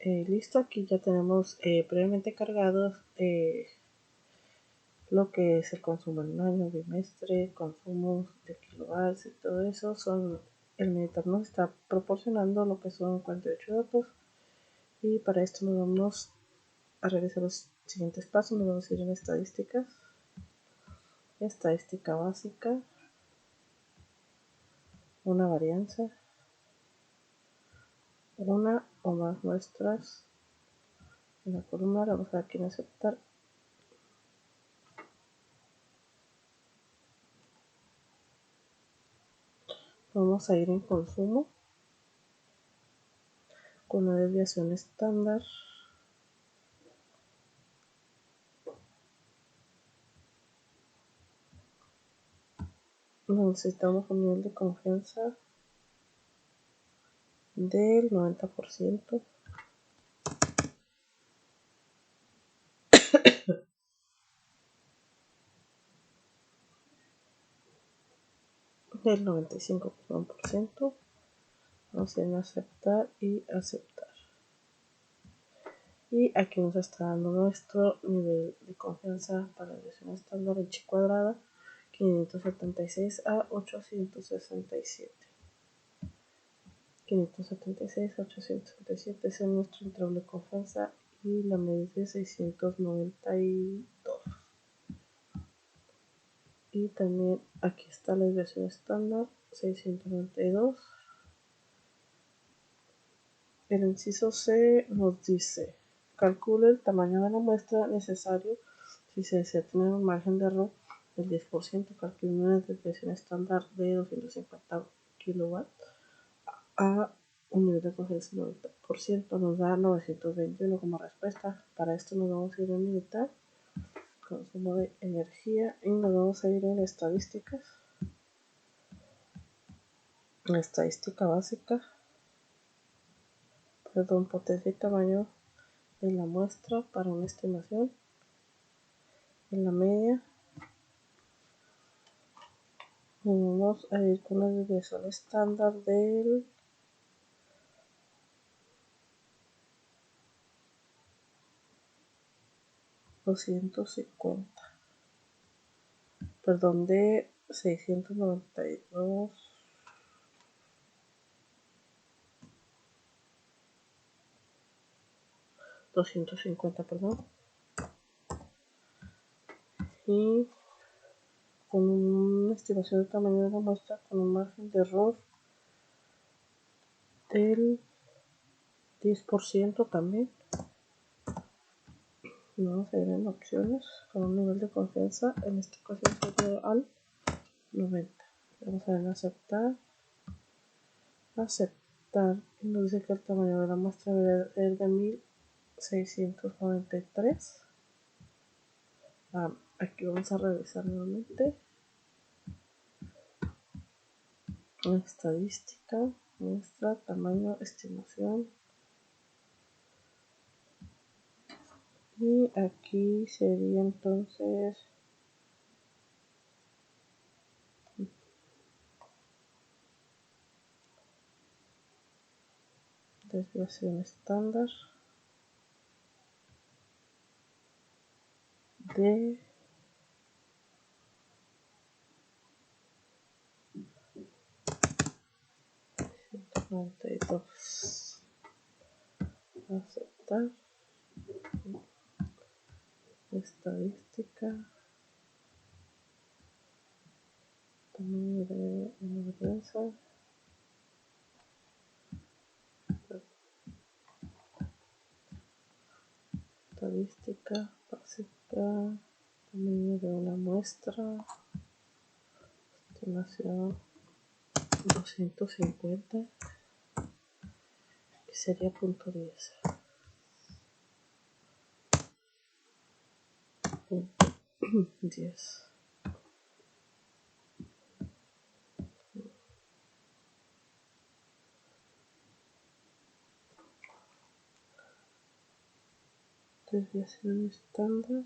Listo, aquí ya tenemos previamente cargados lo que es el consumo en un año, bimestre, consumos de kilowatts y todo eso. El militar nos está proporcionando lo que son 48 datos, y para esto nos vamos a realizar los siguientes pasos. Nos vamos a ir en estadísticas, estadística básica, una varianza, una o más muestras en la columna. Vamos a dar aquí en aceptar. Vamos a ir en consumo con una desviación estándar. Necesitamos un nivel de confianza del 90%. del 95%. Vamos a ir a aceptar y aceptar. Y aquí nos está dando nuestro nivel de confianza para la desviación estándar en chi cuadrada, 576 a 867. 576 a 867 es nuestro intervalo de confianza y la media es de 692. Y también aquí está la desviación estándar, 692. El inciso C nos dice: calcule el tamaño de la muestra necesario si se desea tener un margen de error del 10%. Calcule una desviación estándar de 250 kW a un nivel de confianza del 90%. Nos da 921 como respuesta. Para esto nos vamos a ir en militar, consumo de energía, y nos vamos a ir en estadísticas. La estadística básica, potencia y tamaño de la muestra para una estimación. En la media vamos a ir con la desviación estándar del 250, perdón, de 692, 250, perdón, y con una estimación de tamaño de la muestra con un margen de error del 10% también. Vamos a ir en opciones con un nivel de confianza, en esta ocasión sería al 90. Vamos a ver en aceptar, aceptar, y nos dice que el tamaño de la muestra debe ser de 1693. Aquí vamos a revisar nuevamente la estadística, muestra, tamaño, estimación, y aquí sería entonces desviación estándar de 192. Aceptar, estadística, tamaño de emergencia, estadística básica, tamaño de una muestra, estimación 250, que sería punto 10. Punto 10. Desviación estándar.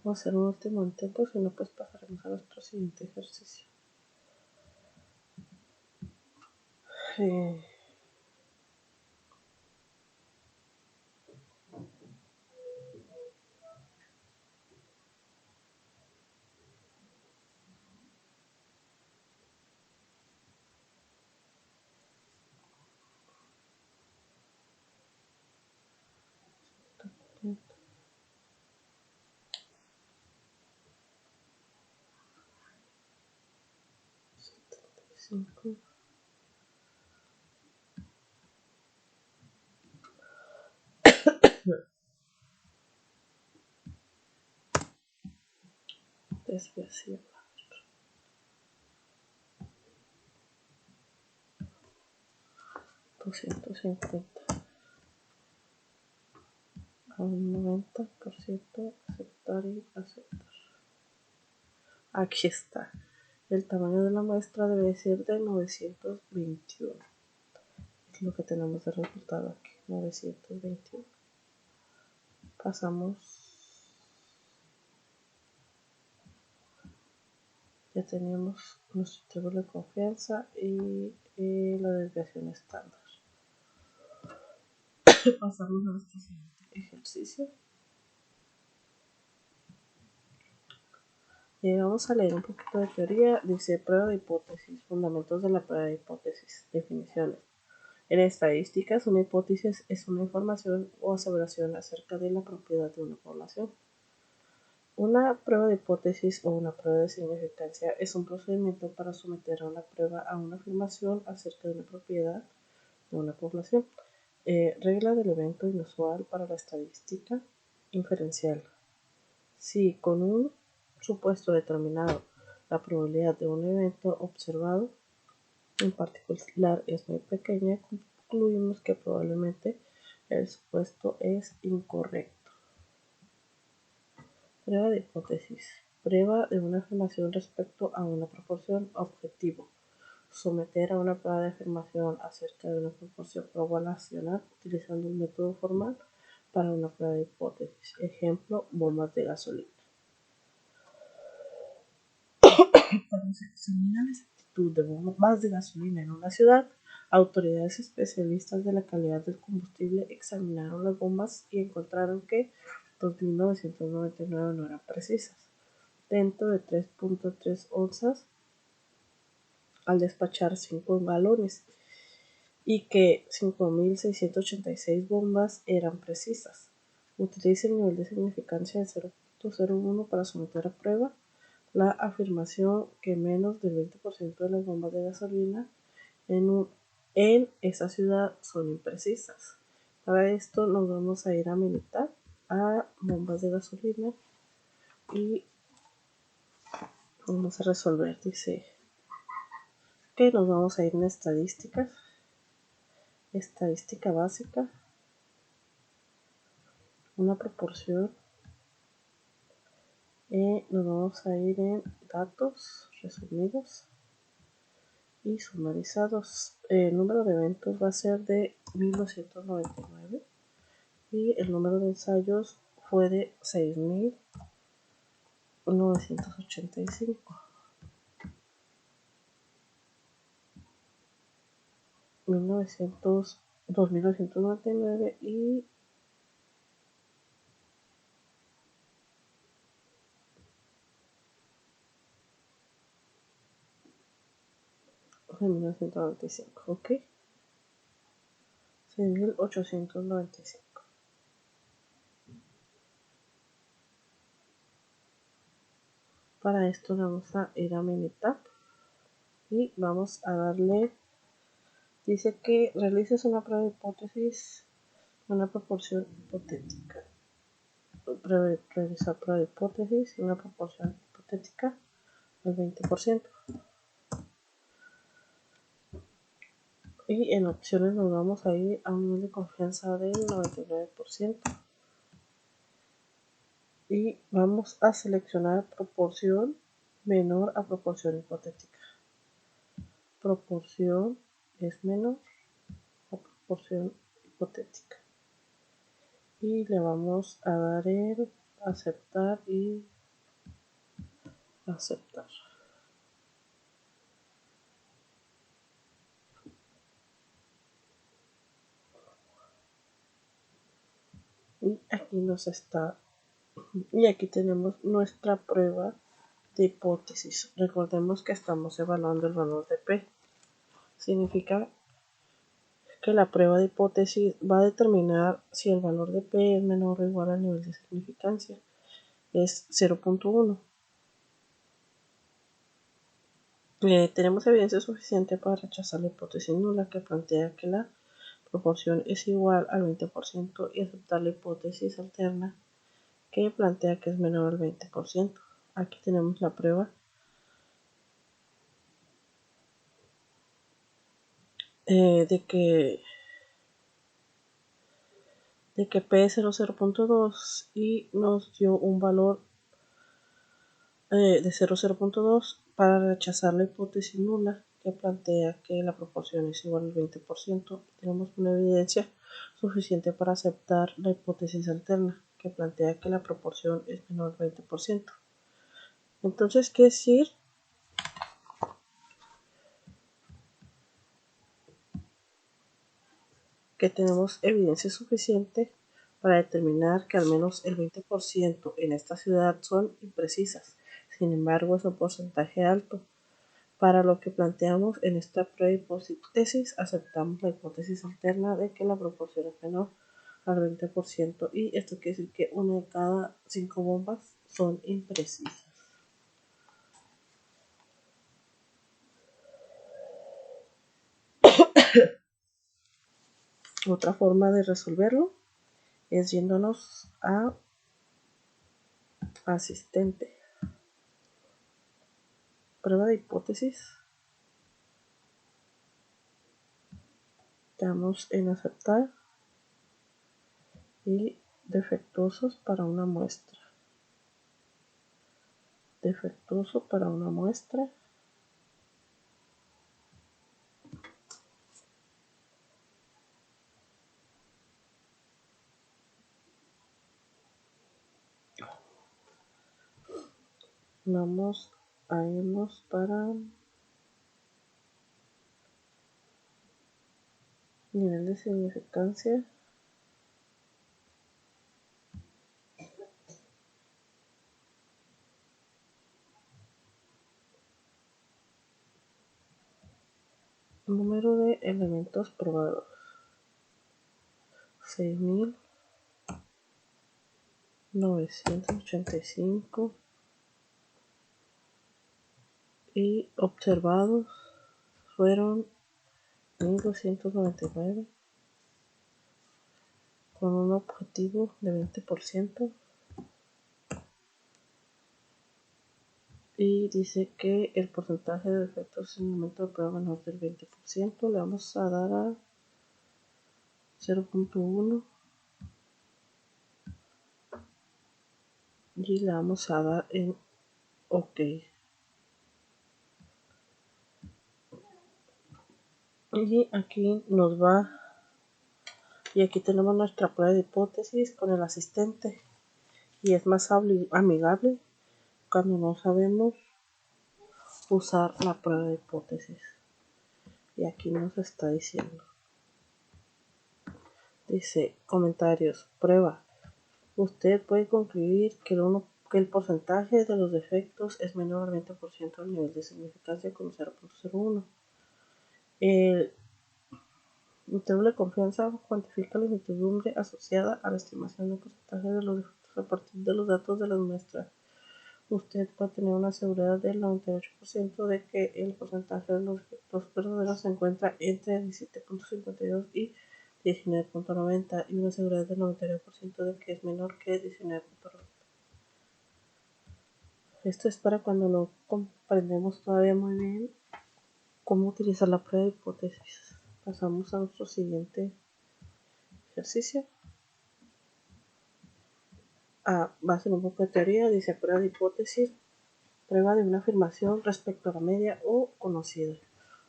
Vamos a hacer un último intento, si no pues pasaremos a nuestro siguiente ejercicio. Desviación 250. a un 90%, aceptar y aceptar. Aquí está. El tamaño de la muestra debe ser de 921. Es lo que tenemos de resultado aquí, 921. Pasamos. Ya tenemos nuestro intervalo de confianza y la desviación estándar. Pasamos a nuestro siguiente ejercicio. Vamos a leer un poquito de teoría. Dice prueba de hipótesis, fundamentos de la prueba de hipótesis, definiciones. En estadísticas, una hipótesis es una información o aseveración acerca de la propiedad de una población. Una prueba de hipótesis o una prueba de significancia es un procedimiento para someter a una prueba a una afirmación acerca de una propiedad de una población. Regla del evento inusual para la estadística inferencial. Si con un supuesto determinado la probabilidad de un evento observado en particular es muy pequeña, concluimos que probablemente el supuesto es incorrecto. Prueba de hipótesis. Prueba de una afirmación respecto a una proporción objetivo. Someter a una prueba de afirmación acerca de una proporción poblacional utilizando un método formal para una prueba de hipótesis. Ejemplo, bombas de gasolina. Cuando se examina la exactitud de bombas de gasolina en una ciudad, autoridades especialistas de la calidad del combustible examinaron las bombas y encontraron que 2.999 no eran precisas, dentro de 3.3 onzas al despachar 5 galones, y que 5.686 bombas eran precisas. Utilice el nivel de significancia de 0.01 para someter a prueba la afirmación que menos del 20% de las bombas de gasolina en esa ciudad son imprecisas. Para esto nos vamos a ir a militar a bombas de gasolina y vamos a resolver. Dice que nos vamos a ir en estadísticas, estadística básica, una proporción. Nos vamos a ir en datos resumidos y sumarizados. El número de eventos va a ser de 1999 y el número de ensayos fue de 6.985. 2.999 y 1995, ok. 6.895. Para esto vamos a ir a Minitab y vamos a darle. Dice que realices una prueba de hipótesis, una proporción hipotética. Realizar prueba de hipótesis, una proporción hipotética al 20%. Y en opciones nos vamos a ir a un nivel de confianza del 99%. Y vamos a seleccionar proporción menor a proporción hipotética. Proporción es menor a proporción hipotética. Y le vamos a dar el aceptar y aceptar. Y aquí nos está. Y aquí tenemos nuestra prueba de hipótesis. Recordemos que estamos evaluando el valor de P. Significa que la prueba de hipótesis va a determinar si el valor de P es menor o igual al nivel de significancia. Es 0.1. Tenemos evidencia suficiente para rechazar la hipótesis nula que plantea que la proporción es igual al 20% y aceptar la hipótesis alterna que plantea que es menor al 20%. Aquí tenemos la prueba de que de que P es 0,2 y nos dio un valor de 0,2 para rechazar la hipótesis nula que plantea que la proporción es igual al 20%. Tenemos una evidencia suficiente para aceptar la hipótesis alterna que plantea que la proporción es menor al 20%. Entonces, ¿qué decir? Que tenemos evidencia suficiente para determinar que al menos el 20% en esta ciudad son imprecisas. Sin embargo, es un porcentaje alto. Para lo que planteamos en esta prueba hipótesis, aceptamos la hipótesis alterna de que la proporción es menor al 20% y esto quiere decir que una de cada 5 bombas son imprecisas. Otra forma de resolverlo es yéndonos a asistente. Prueba de hipótesis. Damos en aceptar y defectuosos para una muestra. Defectuoso para una muestra. Vamos a irnos para nivel de significancia. Número de elementos probados. 6.985 y observados fueron 1.299 con un objetivo de 20%. Y dice que el porcentaje de defectos en el momento de prueba menor del 20%. Le vamos a dar a 0.1 y le vamos a dar en OK. Y aquí nos va, y aquí tenemos nuestra prueba de hipótesis con el asistente, y es más amigable cuando no sabemos usar la prueba de hipótesis. Y aquí nos está diciendo, dice comentarios, prueba. Usted puede concluir que el porcentaje de los defectos es menor al 20% del nivel de significancia con 0.01. El intervalo de confianza cuantifica la incertidumbre asociada a la estimación del porcentaje de los defectos a partir de los datos de las muestras. Usted puede tener una seguridad del 98% de que el porcentaje de los defectos verdaderos se encuentra entre 17.52 y 19.90 y una seguridad del 99% de que es menor que 19.90. Esto es para cuando no comprendemos todavía muy bien cómo utilizar la prueba de hipótesis. Pasamos a nuestro siguiente ejercicio. Va a ser un poco de teoría. Dice prueba de hipótesis, prueba de una afirmación respecto a la media o conocida.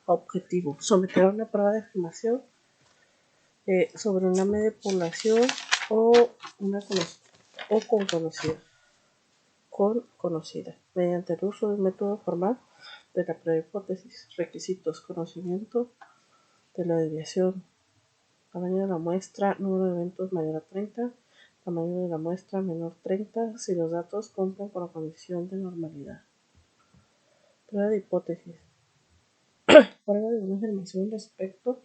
Objetivo: someter a una prueba de afirmación sobre una media de población o con conocida mediante el uso del método formal de la prueba de hipótesis. Requisitos: conocimiento de la desviación, tamaño de la muestra, número de eventos mayor a 30, tamaño de la muestra menor 30 si los datos cumplen con la condición de normalidad. Prueba de hipótesis: prueba de una afirmación respecto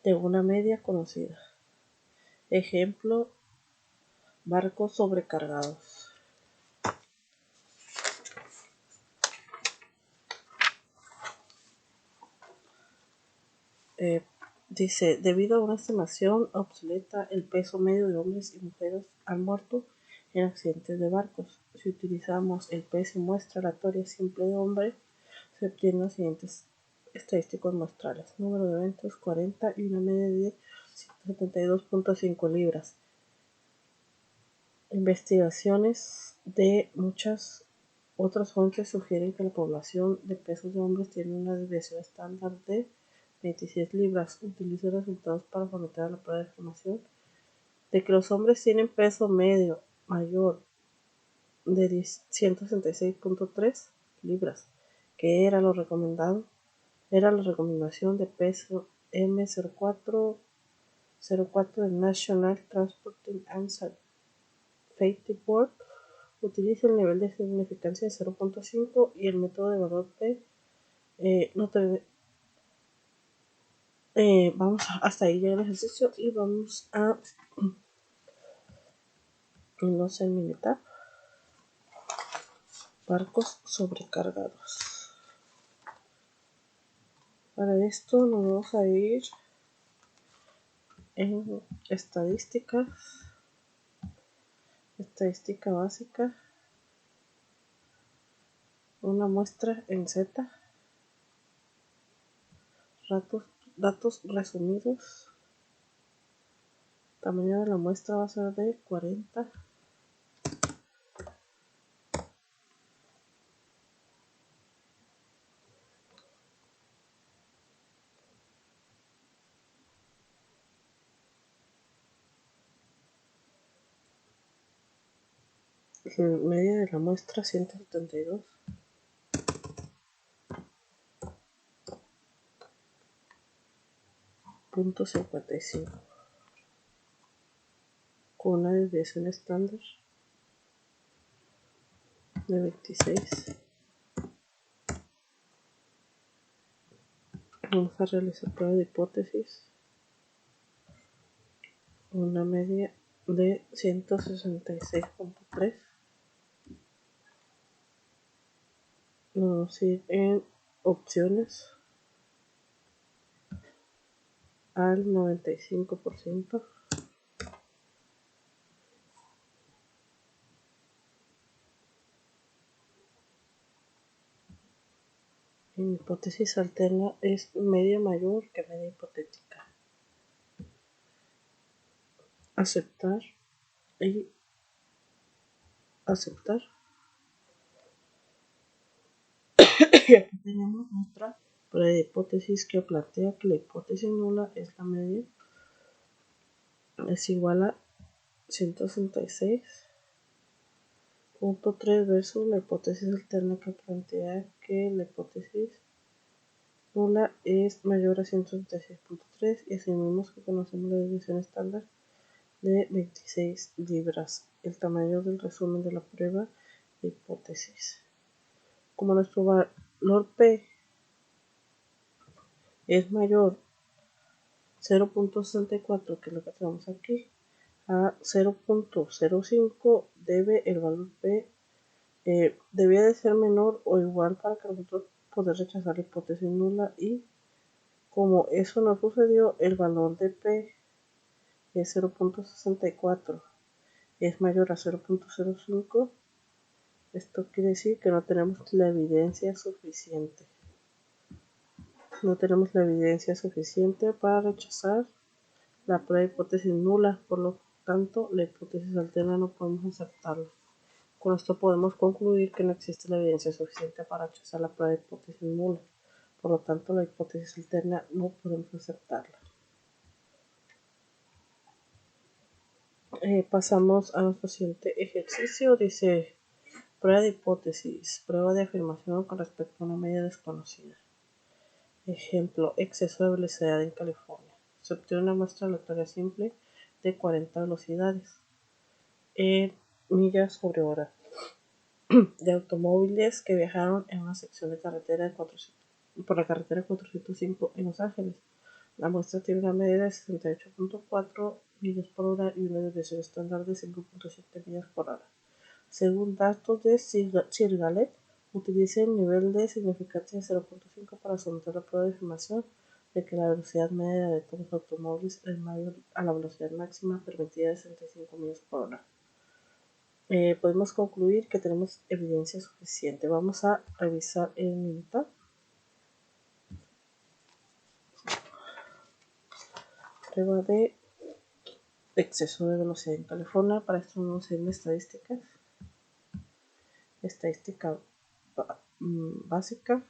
de una media conocida. Ejemplo: barcos sobrecargados. Dice, debido a una estimación obsoleta, el peso medio de hombres y mujeres han muerto en accidentes de barcos. Si utilizamos el peso y muestra aleatoria simple de hombre, se obtienen los siguientes estadísticos muestrales: número de eventos 40 y una media de 172.5 libras. Investigaciones de muchas otras fuentes sugieren que la población de pesos de hombres tiene una desviación estándar de 26 libras. Utiliza resultados para fomentar la prueba de afirmación de que los hombres tienen peso medio mayor de 166.3 libras, que era lo recomendado. Era la recomendación de peso M0404 del National Transporting and Safety Board. Utiliza el nivel de significancia de 0.5 y el método de valor P. Vamos hasta ahí ya el ejercicio y vamos a militar. Barcos sobrecargados. Para esto nos vamos a ir en estadística básica, una muestra en Z, datos resumidos, tamaño de la muestra va a ser de 40, media de la muestra 172.55 con una desviación estándar de 26. Vamos a realizar prueba de hipótesis, una media de 166.3. Vamos a ir en opciones al 95%. En hipótesis alterna es media mayor que media hipotética. Aceptar y aceptar. Y aquí tenemos nuestra prueba de hipótesis que plantea que la hipótesis nula es la media, es igual a 166.3 versus la hipótesis alterna que plantea que la hipótesis nula es mayor a 166.3 y asimismo que conocemos la desviación estándar de 26 libras, el tamaño del resumen de la prueba de hipótesis. Como nuestro valor P es mayor 0.64, que es lo que tenemos aquí, a 0.05, debe el valor P debía de ser menor o igual para que nosotros poder rechazar la hipótesis nula, y como eso no sucedió, el valor de P es 0.64, es mayor a 0.05. Esto quiere decir que no tenemos la evidencia suficiente. No tenemos la evidencia suficiente para rechazar la prueba de hipótesis nula, por lo tanto la hipótesis alterna no podemos aceptarla. Con esto podemos concluir que no existe la evidencia suficiente para rechazar la prueba de hipótesis nula, por lo tanto la hipótesis alterna no podemos aceptarla. Pasamos a nuestro siguiente ejercicio. Dice: prueba de hipótesis, prueba de afirmación con respecto a una media desconocida. Ejemplo: exceso de velocidad en California. Se obtiene una muestra aleatoria simple de 40 velocidades en millas sobre hora de automóviles que viajaron en una sección de carretera por la carretera 405 en Los Ángeles. La muestra tiene una media de 68.4 millas por hora y una desviación estándar de 5.7 millas por hora. Según datos de Sirgalet, utiliza el nivel de significancia de 0.5 para someter la prueba de afirmación de que la velocidad media de todos los automóviles es mayor a la velocidad máxima permitida de 65 millas por hora. Podemos concluir que tenemos evidencia suficiente. Vamos a revisar el militar. prueba de exceso de velocidad en California. Para esto vamos a ir en estadísticas. Estadística básica.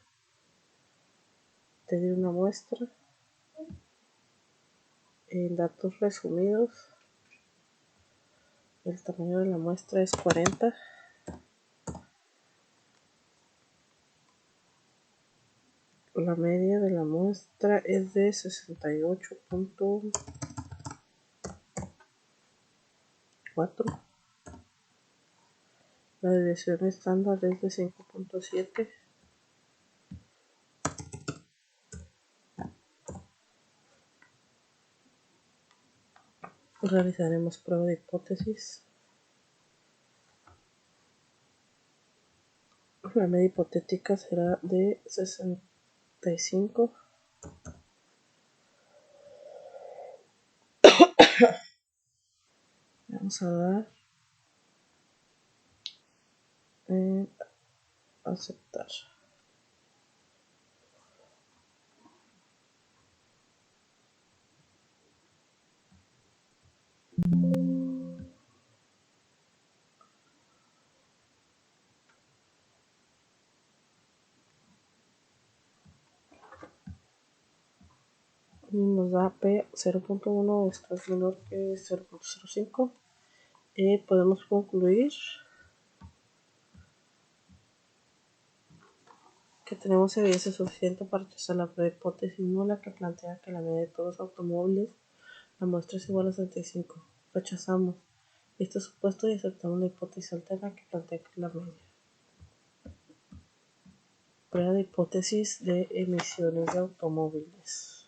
Te di una muestra. En datos resumidos, el tamaño de la muestra es 40. La media de la muestra es de 68.4. La desviación estándar es de 5.7. Realizaremos prueba de hipótesis. La media hipotética será de 65. Vamos a dar en aceptar. Y nos da P 0.1, esto es menor que 0.05. Podemos concluir que tenemos evidencia suficiente para rechazar la hipótesis nula que plantea que la media de todos los automóviles, la muestra es igual a 35. Rechazamos este supuesto y aceptamos la hipótesis alterna que plantea que la media. Prueba de hipótesis de emisiones de automóviles.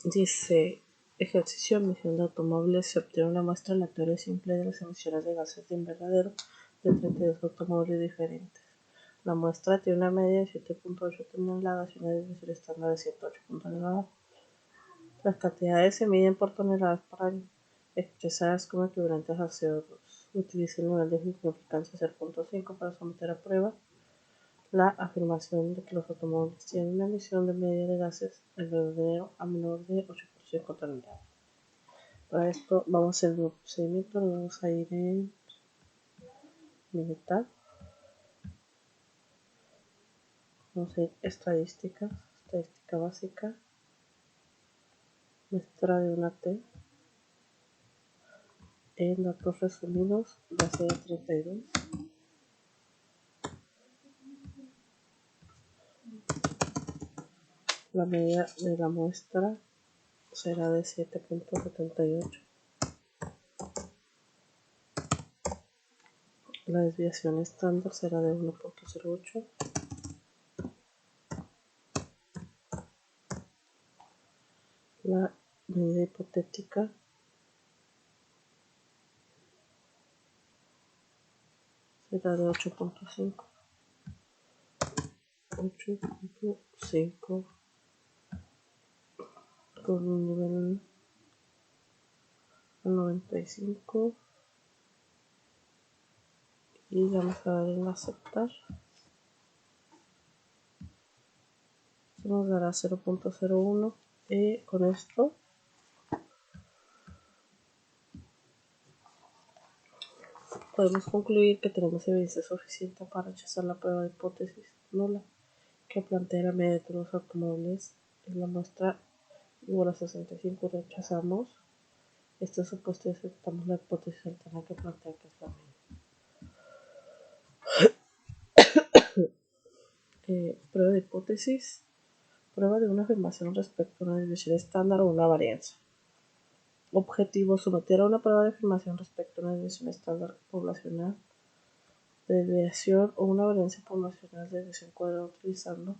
Dice, ejercicio de emisión de automóviles. Se obtiene una muestra aleatoria simple de las emisiones de gases de invernadero de 32 automóviles diferentes. La muestra tiene una media de 7.8 toneladas y una desviación estándar de 108 toneladas. Las cantidades se miden por toneladas por año, expresadas como equivalentes a CO2. Utiliza el nivel de significancia 0.5 para someter a prueba la afirmación de que los automóviles tienen una emisión de media de gases de invernadero a menor de 8.5 toneladas. Para esto vamos a hacer el nuevo procedimiento. Nos vamos a ir en militar. Vamos a ir estadística básica, muestra de una T, en datos resumidos, base de 32. La media de la muestra será de 7.78. La desviación estándar será de 1.08. La medida hipotética será de 8.5. 8.5 con un nivel 95 y vamos a dar en aceptar. Eso nos dará 0.01 y con esto podemos concluir que tenemos evidencia suficiente para rechazar la prueba de hipótesis nula que plantea la media de todos los automóviles en la muestra igual a 65. Rechazamos este supuesto y aceptamos la hipótesis alterna que plantea que es la media. Prueba de hipótesis. Prueba de una afirmación respecto a una desviación estándar o una varianza. Objetivo: someter a una prueba de afirmación respecto a una desviación estándar poblacional, de desviación o una varianza poblacional de desviación cuadrada utilizando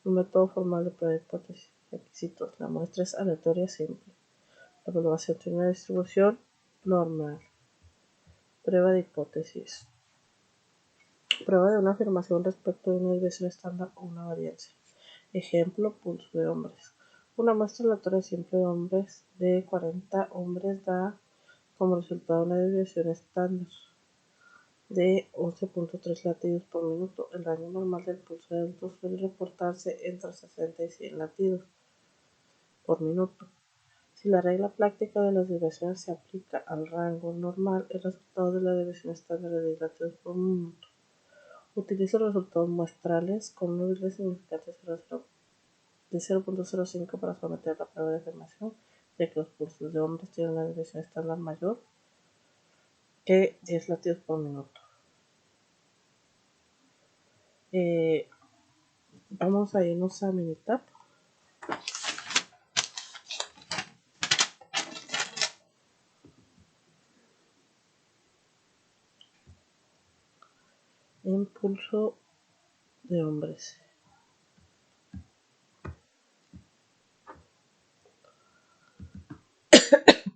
un método formal de prueba de hipótesis. Requisitos. La muestra es aleatoria simple. La evaluación tiene una distribución normal. Prueba de hipótesis. Prueba de una afirmación respecto de una desviación estándar o una varianza. Ejemplo, pulso de hombres. Una muestra aleatoria simple de hombres de 40 hombres da como resultado una desviación estándar de 11.3 latidos por minuto. El rango normal del pulso de adultos suele reportarse entre 60 y 100 latidos por minuto. Si la regla práctica de las desviaciones se aplica al rango normal, el resultado de la desviación estándar de 10 latidos por minuto. Utiliza resultados muestrales con un nivel de significancia de 0.05 para someter la prueba de afirmación, ya que los pulsos de hombres tienen una desviación estándar mayor que 10 latidos por minuto. Vamos a irnos a Minitab. En pulso de hombres.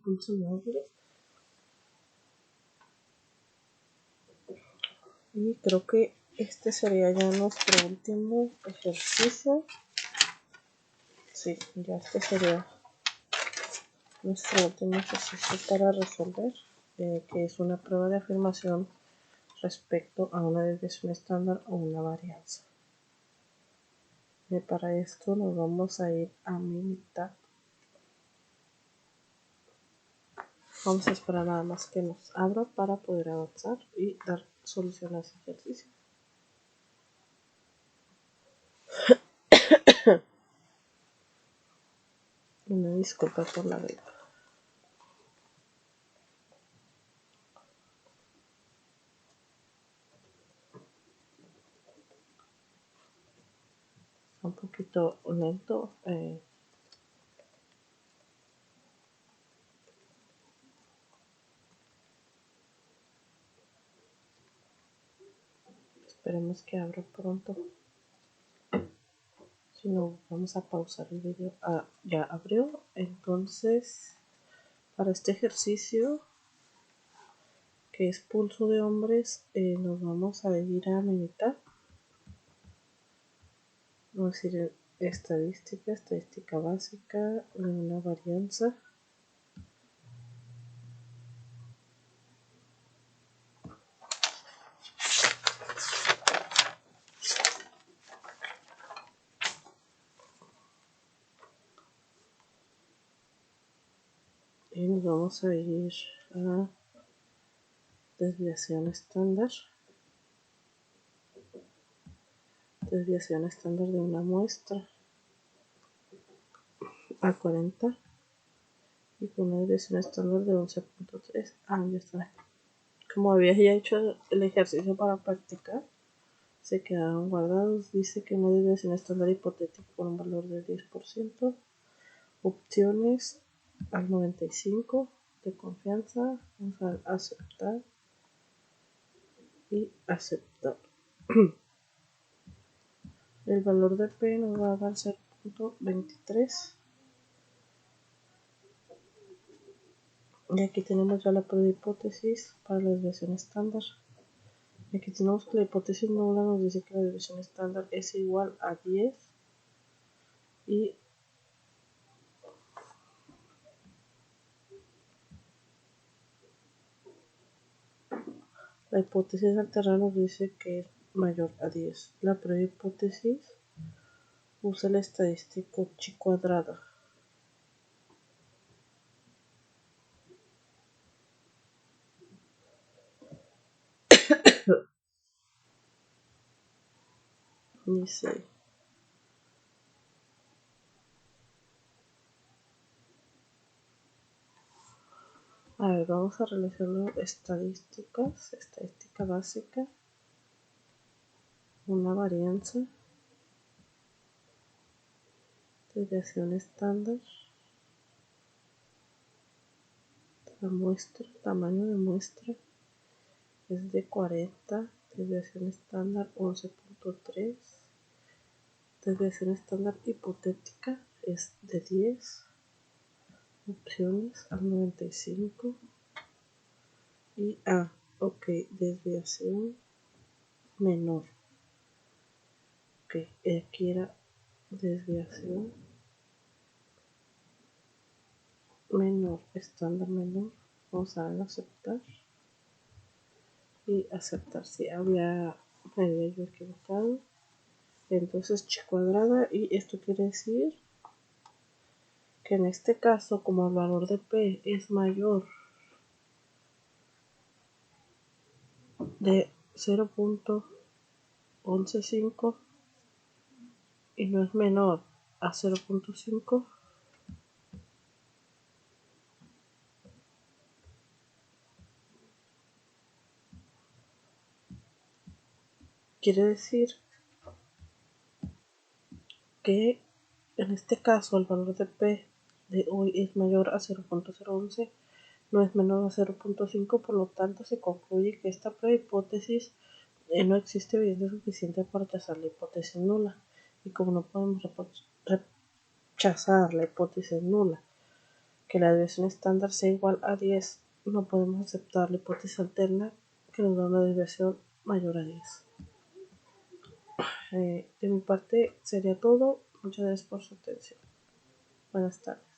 Pulso de hombres. Y creo que este sería ya nuestro último ejercicio. Sí, ya este sería nuestro último ejercicio para resolver, que es una prueba de afirmación respecto a una desviación estándar o una varianza. Y para esto nos vamos a ir a Minitab. Vamos a esperar nada más que nos abra para poder avanzar y dar solución a ese ejercicio. Una disculpa por la gripa. Un poquito lento. Esperemos que abra pronto. Si no, vamos a pausar el video. Ya abrió. Entonces, para este ejercicio, que es pulso de hombres, nos vamos a ir a Minitab. Vamos a ir a estadística básica, de una varianza. Y nos vamos a ir a desviación estándar. Desviación estándar de una muestra a 40 y con una desviación estándar de 11.3. Ya está. Como había ya hecho el ejercicio para practicar, se quedaron guardados. Dice que una desviación estándar hipotética con un valor del 10%. Opciones al 95% de confianza. Vamos a aceptar y aceptar. El valor de P nos va a dar 0.23. Y aquí tenemos ya la prueba de hipótesis para la desviación estándar. Y aquí tenemos que la hipótesis nula nos dice que la desviación estándar es igual a 10 y la hipótesis alterna nos dice que es mayor a 10. La prueba de hipótesis usa el estadístico chi cuadrada. Dice vamos a realizar estadística básica, una varianza, desviación estándar, la muestra, tamaño de muestra es de 40, desviación estándar 11.3, desviación estándar hipotética es de 10, opciones al 95 y ok, desviación menor. Ok, aquí era desviación menor, estándar menor. Vamos a darle a aceptar y aceptar. Si me había yo equivocado. Entonces chi cuadrada, y esto quiere decir que en este caso, como el valor de P es mayor de 0.115 y no es menor a 0.5, quiere decir que en este caso el valor de P de hoy es mayor a 0.011, no es menor a 0.5, por lo tanto se concluye que esta prehipótesis no existe evidencia suficiente para rechazar la hipótesis nula. Y como no podemos rechazar la hipótesis nula, que la desviación estándar sea igual a 10, no podemos aceptar la hipótesis alterna que nos da una desviación mayor a 10. De mi parte sería todo. Muchas gracias por su atención. Buenas tardes.